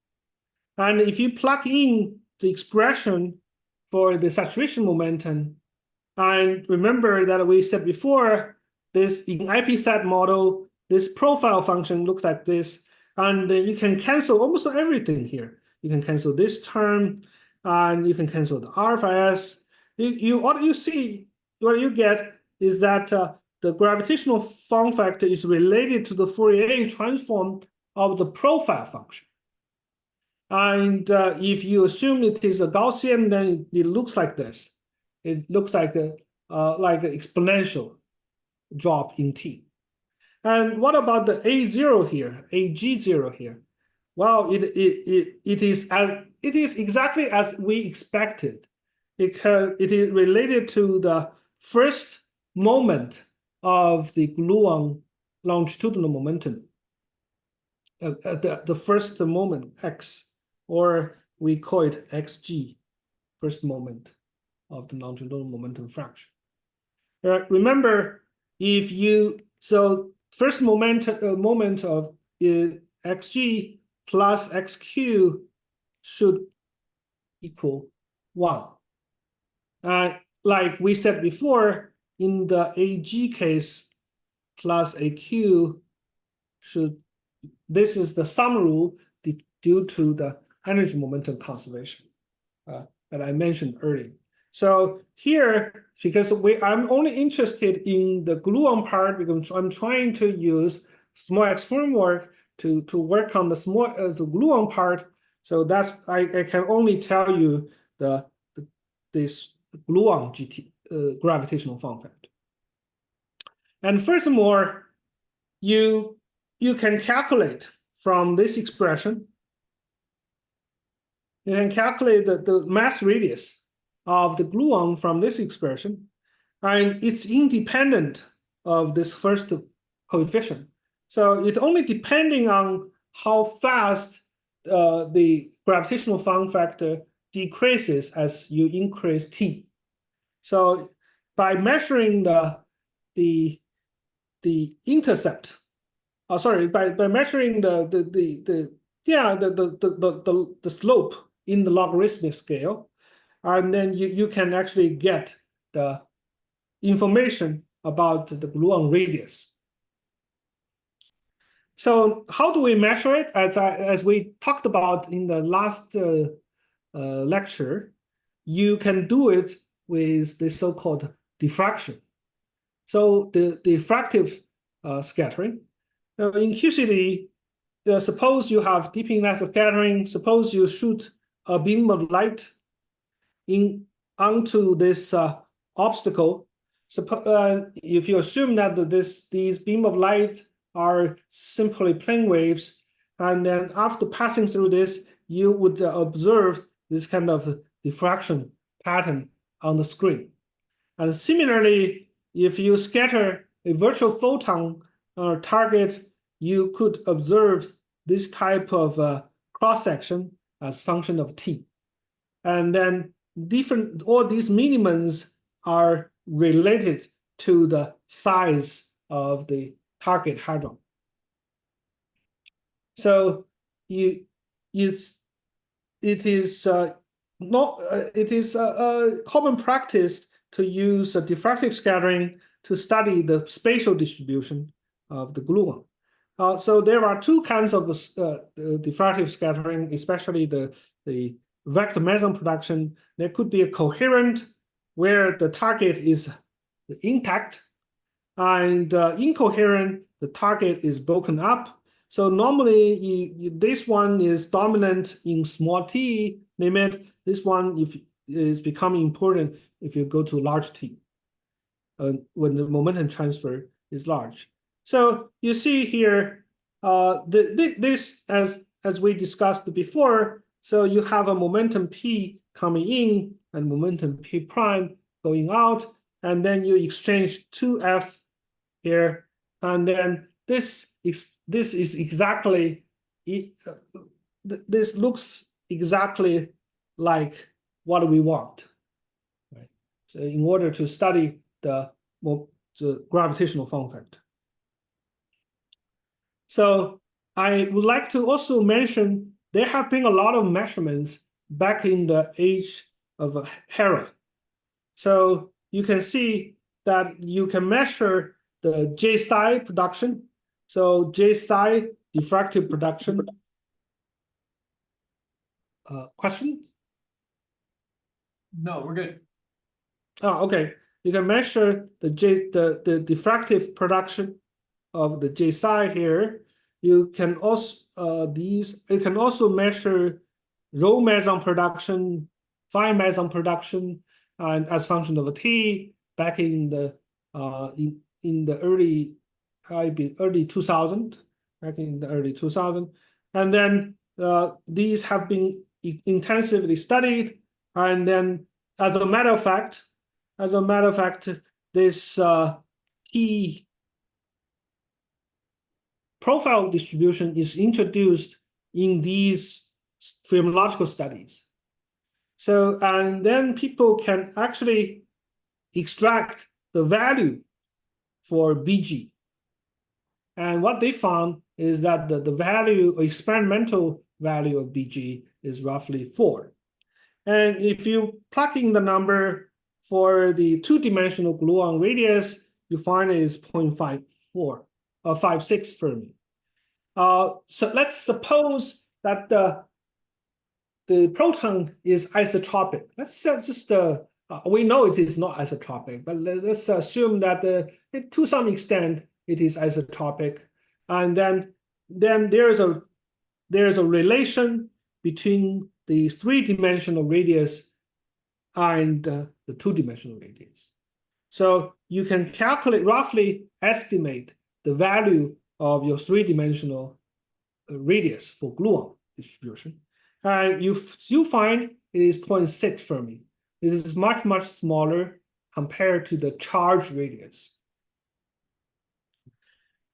And if you plug in the expression for the saturation momentum, and remember that we said before, this in IPSat model, this profile function looks like this, and you can cancel almost everything here. You can cancel this term, and you can cancel the RFS. What you get is that the gravitational form factor is related to the Fourier transform of the profile function. And if you assume it is a Gaussian, then it looks like this. It looks like an exponential drop in t. And what about the A0 here, AG0 here? Well, it is exactly as we expected, because it is related to the first moment of the gluon longitudinal momentum, the first moment x, or we call it xg, first moment of the longitudinal momentum fraction. Remember, first moment of xg plus xq should equal 1. Like we said before, in the AG case, plus AQ this is the sum rule due to the energy momentum conservation that I mentioned earlier. So here, because I'm only interested in the gluon part, because I'm trying to use small X framework to work on the gluon part. So that's I can only tell you this gluon gravitational form factor. And furthermore, you can calculate from this expression. You can calculate the mass radius of the gluon from this expression, and it's independent of this first coefficient. So it's only depending on how fast the gravitational form factor decreases as you increase t. So by measuring the intercept. Sorry, by measuring the slope in the logarithmic scale, and then you can actually get the information about the gluon radius. So how do we measure it? As we talked about in the last lecture, you can do it with the so-called diffraction. So the diffractive scattering. Now in QCD, suppose you have deep inertial scattering. Suppose you shoot a beam of light onto this obstacle. If you assume that these beam of light are simply plane waves, and then after passing through this, you would observe this kind of diffraction pattern on the screen. And similarly, if you scatter a virtual photon on a target, you could observe this type of cross-section as function of t. And then all these minimums are related to the size of the target hadron. So it is a common practice to use diffractive scattering to study the spatial distribution of the gluon. So there are two kinds of diffractive scattering, especially the vector meson production. There could be a coherent, where the target is intact, and incoherent, the target is broken up. So normally this one is dominant in small t limit. This one is becoming important if you go to large t, when the momentum transfer is large. So you see here, this as we discussed before, so you have a momentum p coming in and momentum p prime going out, and then you exchange 2f here, and then this is exactly, this looks exactly like what we want, right? So in order to study the gravitational form factor. So I would like to also mention there have been a lot of measurements back in the age of Hera. So you can see that you can measure the J psi production. So J psi diffractive production. Question? No, we're good. Oh, okay. You can measure the diffractive production of the J psi here. You can also measure rho meson production, phi meson production, and as function of t back in the early 2000, back in the early 2000, and then these have been intensively studied, and then as a matter of fact, this t profile distribution is introduced in these phenomenological studies. So, and then people can actually extract the value for BG. And what they found is that the value, experimental value of BG is roughly 4. And if you plug in the number for the two-dimensional gluon radius, you find it is 0.54. 56 Fermi. So let's suppose that the proton is isotropic. Let's just we know it is not isotropic, but let's assume that to some extent it is isotropic, and then there is a relation between the three-dimensional radius and the two-dimensional radius. So you can calculate, roughly estimate the value of your three-dimensional radius for gluon distribution. And you find it is 0.6 Fermi. This is much, much smaller compared to the charge radius.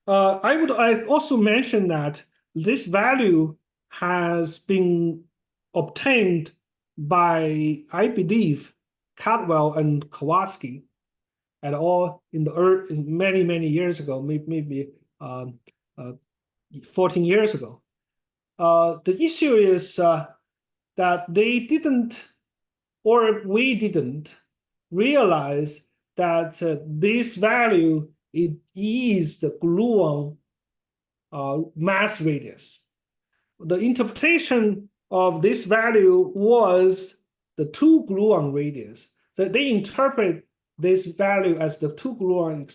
I also mention that this value has been obtained by, I believe, Caldwell and Kowalski. at all in the many years ago, maybe 14 years ago. The issue is that they didn't, or we didn't, realize that this value is the gluon mass radius. The interpretation of this value was the 2 gluon radius. So they interpret this value as the 2 gluon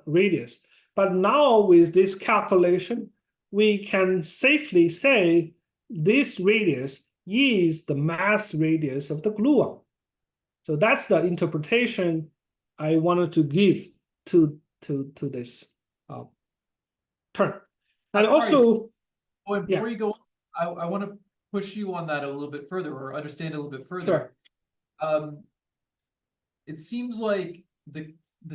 radius. But now with this calculation, we can safely say this radius is the mass radius of the gluon. So that's the interpretation I wanted to give to this term. And also, before you go on, I want to push you on that a little bit further, or understand a little bit further. Sure. It seems like the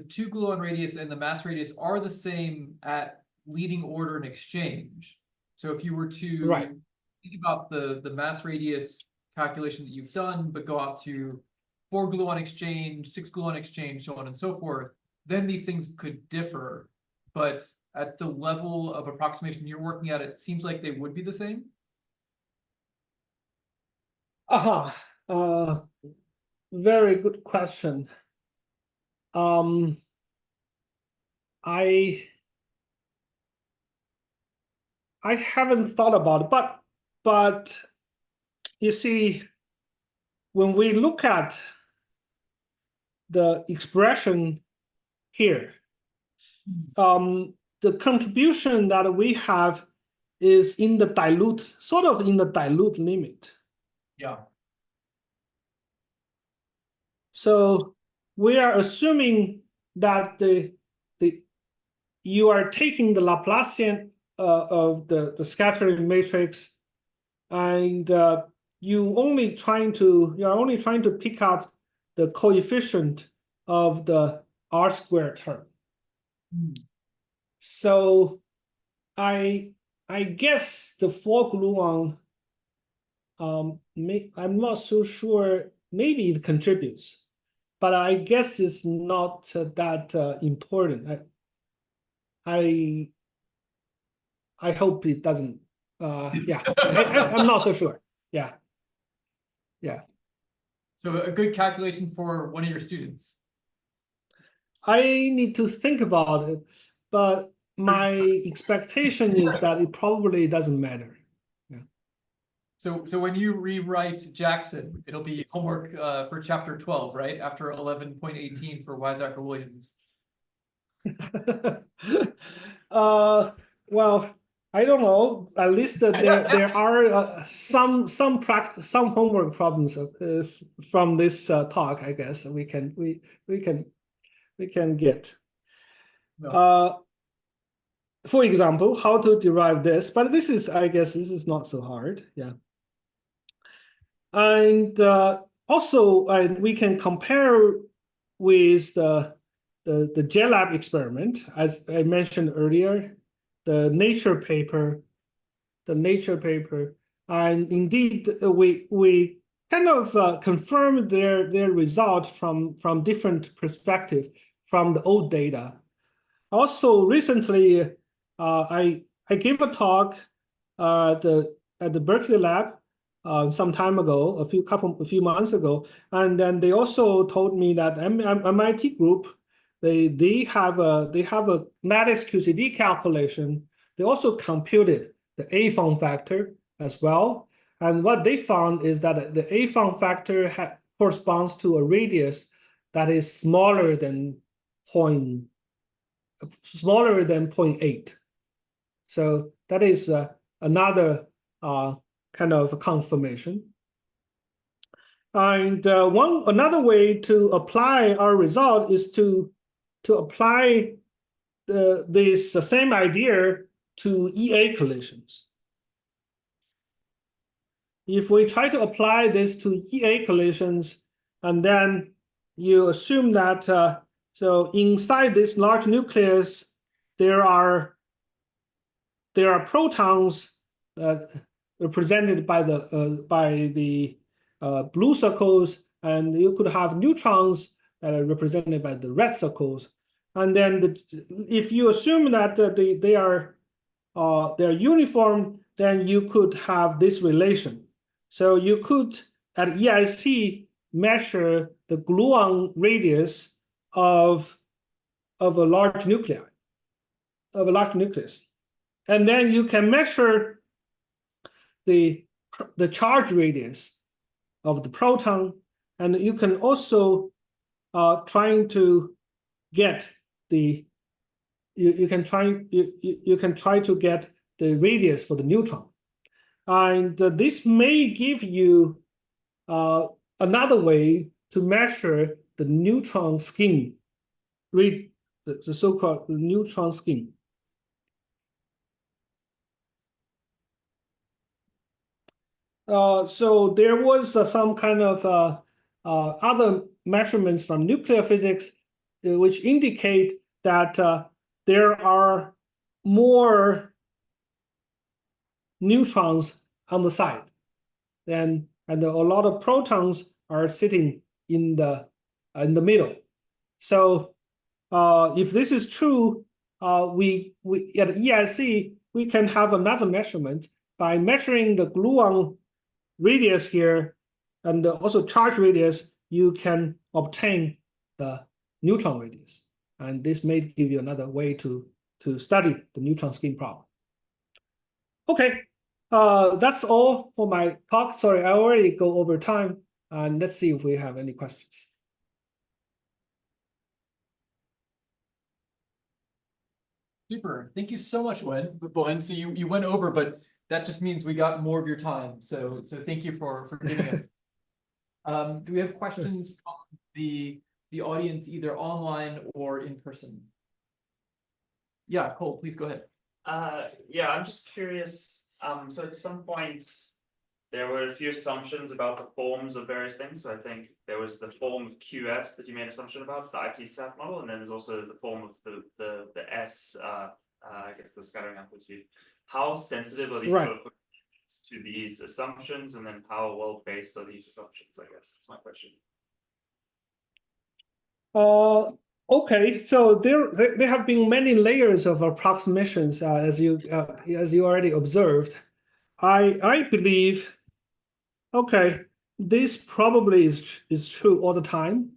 2 gluon radius and the mass radius are the same at leading order and exchange. So if you were to think about the mass radius calculation that you've done, but go out to 4 gluon exchange, 6 gluon exchange, so on and so forth, then these things could differ. But at the level of approximation you're working at, it seems like they would be the same. Very good question. I haven't thought about it, but you see, when we look at the expression here, the contribution that we have is in the dilute, sort of in the dilute limit. Yeah. So we are assuming that you are taking the Laplacian of the scattering matrix, and you're only trying to pick up the coefficient of the R squared term. So I guess the 4 gluon, I'm not so sure, maybe it contributes, but I guess it's not that important. I hope it doesn't. Yeah, I'm not so sure. Yeah. So a good calculation for one of your students. I need to think about it, but my expectation is that it probably doesn't matter. Yeah. So when you rewrite Jackson, it'll be homework for chapter 12, right? After 11.18 for Weizsacker-Williams. Well, I don't know. At least there are some homework problems from this talk. I guess we can get. No. For example, how to derive this, but I guess this is not so hard. Yeah. And also, we can compare with the JLab experiment, as I mentioned earlier, the Nature paper, and indeed we kind of confirmed their result from different perspectives from the old data. Also, recently, I gave a talk at the Berkeley lab some time ago, a few months ago, and then they also told me that MIT group they have a lattice QCD calculation. They also computed the A form factor as well, and what they found is that the A form factor corresponds to a radius that is smaller than 0.8. So that is another kind of confirmation. And another way to apply our result is to apply this same idea to EA collisions. If we try to apply this to EA collisions, and then you assume that so inside this large nucleus, there are protons represented by the blue circles, and you could have neutrons that are represented by the red circles. And then if you assume that they're uniform, then you could have this relation. So you could, at EIC, measure the gluon radius of a large nuclei, of a large nucleus. And then you can measure the charge radius of the proton, and you can also trying to get you can try to get the radius for the neutron, and this may give you another way to measure the neutron skin, the so-called neutron skin. So there was some kind of other measurements from nuclear physics which indicate that there are more neutrons on the side, and a lot of protons are sitting in the middle. So if this is true, we at EIC we can have another measurement by measuring the gluon radius here and also charge radius. You can obtain the neutron radius, and this may give you another way to study the neutron skin problem. Okay, that's all for my talk. Sorry, I already go over time, and let's see if we have any questions. Super. Thank you so much, Bowen. So you went over, but that just means we got more of your time. So thank you for giving us. Do we have questions from the audience, either online or in person? Yeah, Cole, please go ahead. Yeah, I'm just curious. So at some point, there were a few assumptions about the forms of various things. So I think there was the form of QS that you made an assumption about, the IPSat model, and then there's also the form of the S, I guess the scattering amplitude. How sensitive are these sort of to these assumptions, and then how well based are these assumptions? I guess that's my question. Okay, so there have been many layers of approximations, as you already observed. I believe, okay, this probably is true all the time,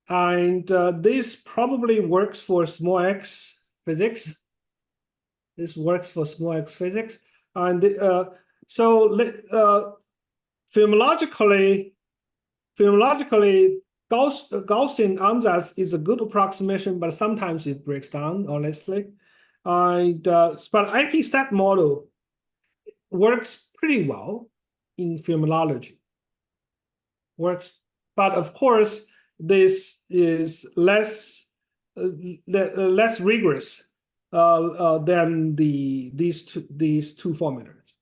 and this probably works for small x physics. This works for small x physics, and so phenomenologically, Gaussian ansatz is a good approximation, but sometimes it breaks down, honestly. And but IPSat model works pretty well in phenomenology. But of course, this is less rigorous than these two formulas.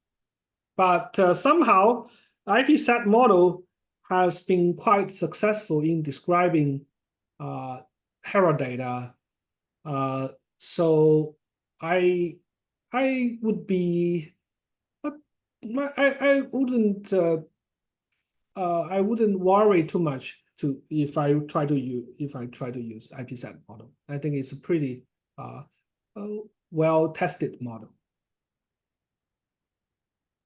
But somehow, IPSat model has been quite successful in describing Hera data. So I would be, I wouldn't worry too much if I try to use IPSat model. I think it's a pretty well tested model.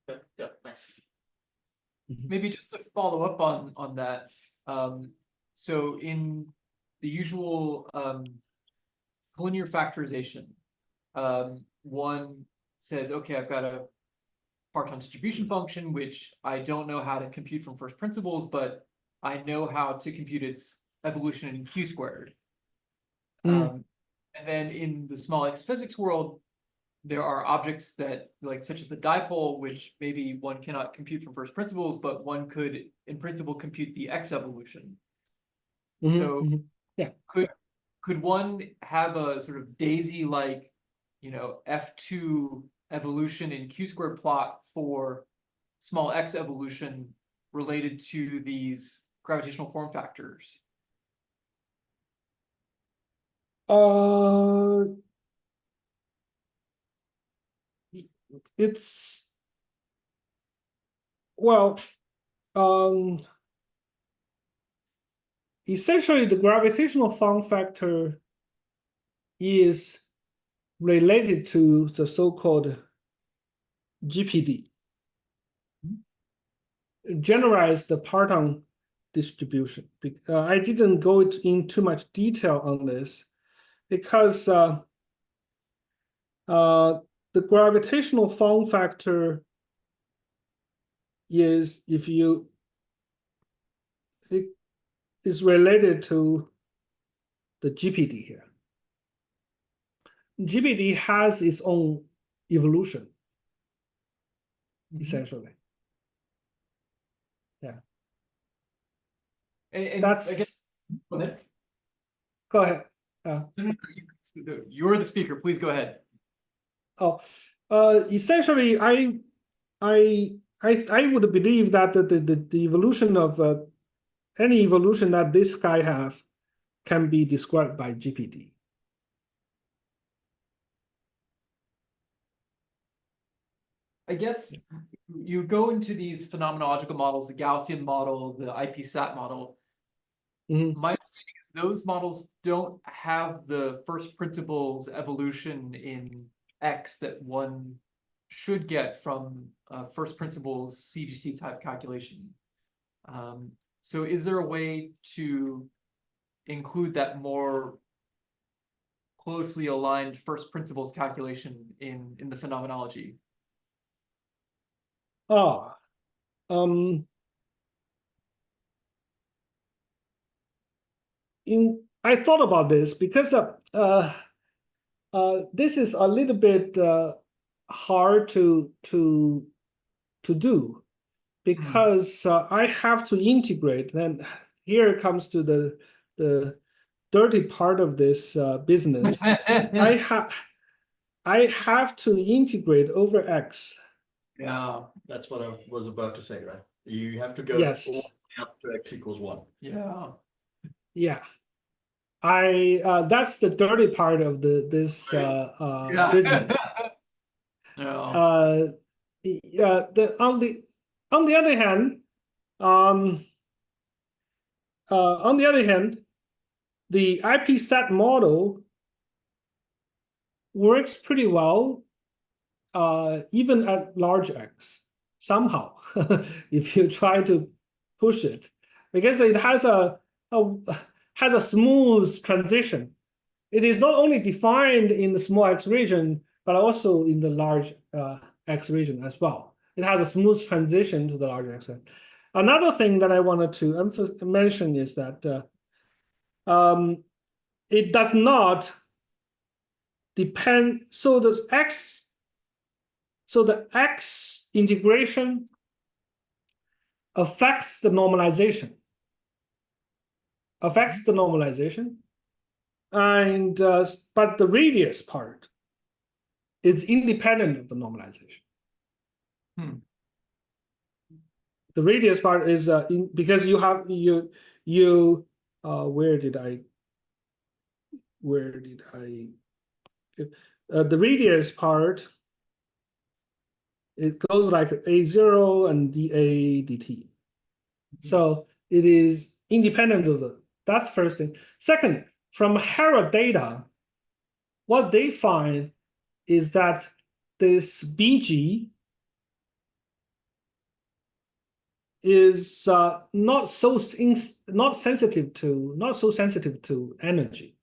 Okay, yeah, thanks. Maybe just to follow up on that. So in the usual linear factorization, one says, okay, I've got a parton distribution function, which I don't know how to compute from first principles, but I know how to compute its evolution in Q squared. And then in the small x physics world, there are objects that, like, such as the dipole, which maybe one cannot compute from first principles, but one could, in principle, compute the x evolution. Yeah. Could one have a sort of daisy-like, F2 evolution in Q squared plot for small x evolution related to these gravitational form factors? It's well, essentially the gravitational form factor is related to the so-called GPD, generalized parton distribution. I didn't go in too much detail on this because the gravitational form factor is it is related to the GPD here. GPD has its own evolution, essentially. Yeah. And That's. I guess, go ahead. Go ahead. You're the speaker. Please go ahead. Oh, essentially, I would believe that the evolution of any evolution that this guy have can be described by GPD. I guess you go into these phenomenological models, the Gaussian model, the IPSat model. Mhm. My understanding is those models don't have the first principles evolution in X that one should get from first principles CGC type calculation. So is there a way to include that more closely aligned first principles calculation in the phenomenology? Oh, I thought about this because this is a little bit hard to do because I have to integrate. And here comes to the dirty part of this business. I have to integrate over X. Yeah. That's what I was about to say, right? You have to go Yes. all the way up to x equals 1. Yeah. Yeah. That's the dirty part of this Yeah. business. Yeah. On the other hand, the IPSat model works pretty well, even at large X somehow, if you try to push it, because it has a smooth transition. It is not only defined in the small X region, but also in the large X region as well. It has a smooth transition to the large X. Another thing that I wanted to mention is that it does not depend. So the X integration affects the normalization. And but the radius part is independent of the normalization. The radius part is because you have where did I the radius part, it goes like A0 and dA dt. So it is independent of that's first thing. Second, from Hera data, what they find is that this BG is not so sensitive to energy.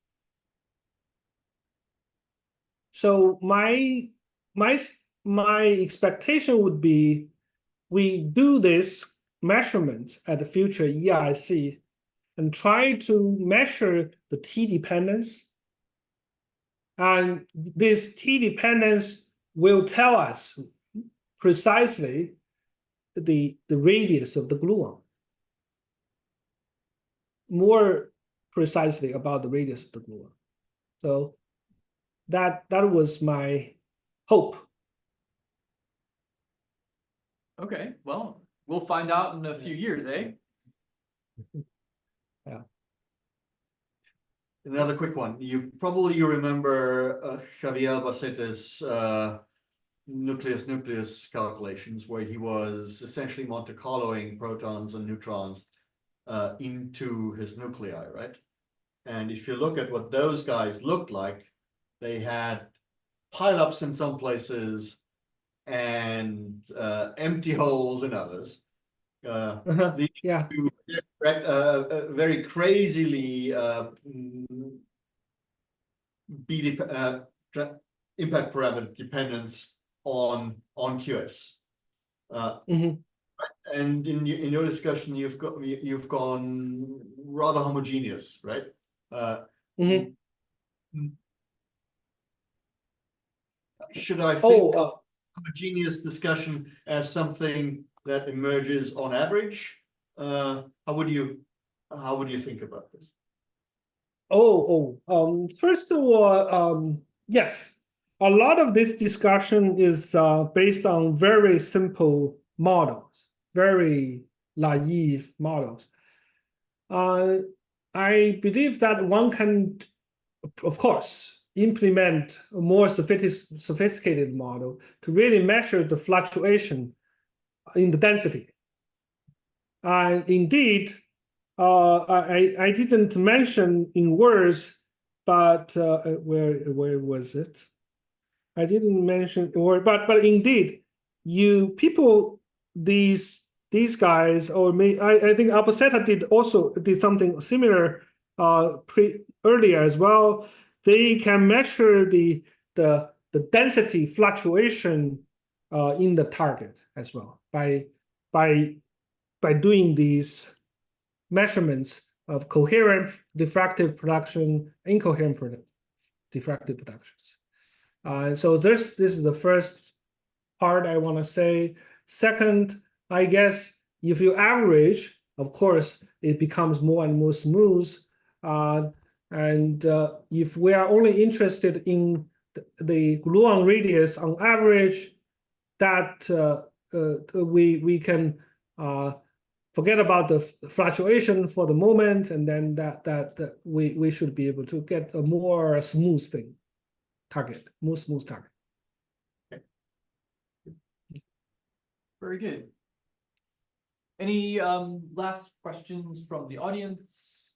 So my expectation would be we do this measurements at the future EIC and try to measure the T dependence. And this T dependence will tell us precisely the radius of the gluon. More precisely about the radius of the gluon. So that was my hope. Okay, well, we'll find out in a few years, eh? Yeah. Another quick one. You probably remember Javier Bacete's nucleus calculations, where he was essentially Monte Carloing protons and neutrons into his nuclei, right? And if you look at what those guys looked like, they had pileups in some places and empty holes in others. These Yeah. two very crazily impact parameter dependence on QS. Mhm. And in your discussion, you've gone rather homogeneous, right? Mhm. Should I think Oh, of homogeneous discussion as something that emerges on average? How would you think about this? First of all, yes, a lot of this discussion is based on very simple models, very naive models. I believe that one can, of course, implement a more sophisticated model to really measure the fluctuation in the density. And indeed, I didn't mention in words, but where was it? I didn't mention word, but indeed, these guys, or I think Albaceta did something similar earlier as well. They can measure the density fluctuation in the target as well by doing these measurements of coherent diffractive production, incoherent diffractive productions. So this is the first part I want to say. Second, I guess if you average, of course, it becomes more and more smooth. If we are only interested in the gluon radius on average, that we can forget about the fluctuation for the moment, and then that we should be able to get a more smooth target. Very good. Any last questions from the audience?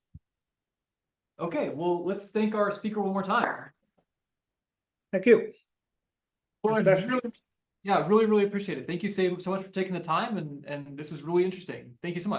Okay, well, let's thank our speaker one more time. Thank you. Well, I Pleasure. really appreciate it. Thank you so much for taking the time, and this was really interesting. Thank you so much.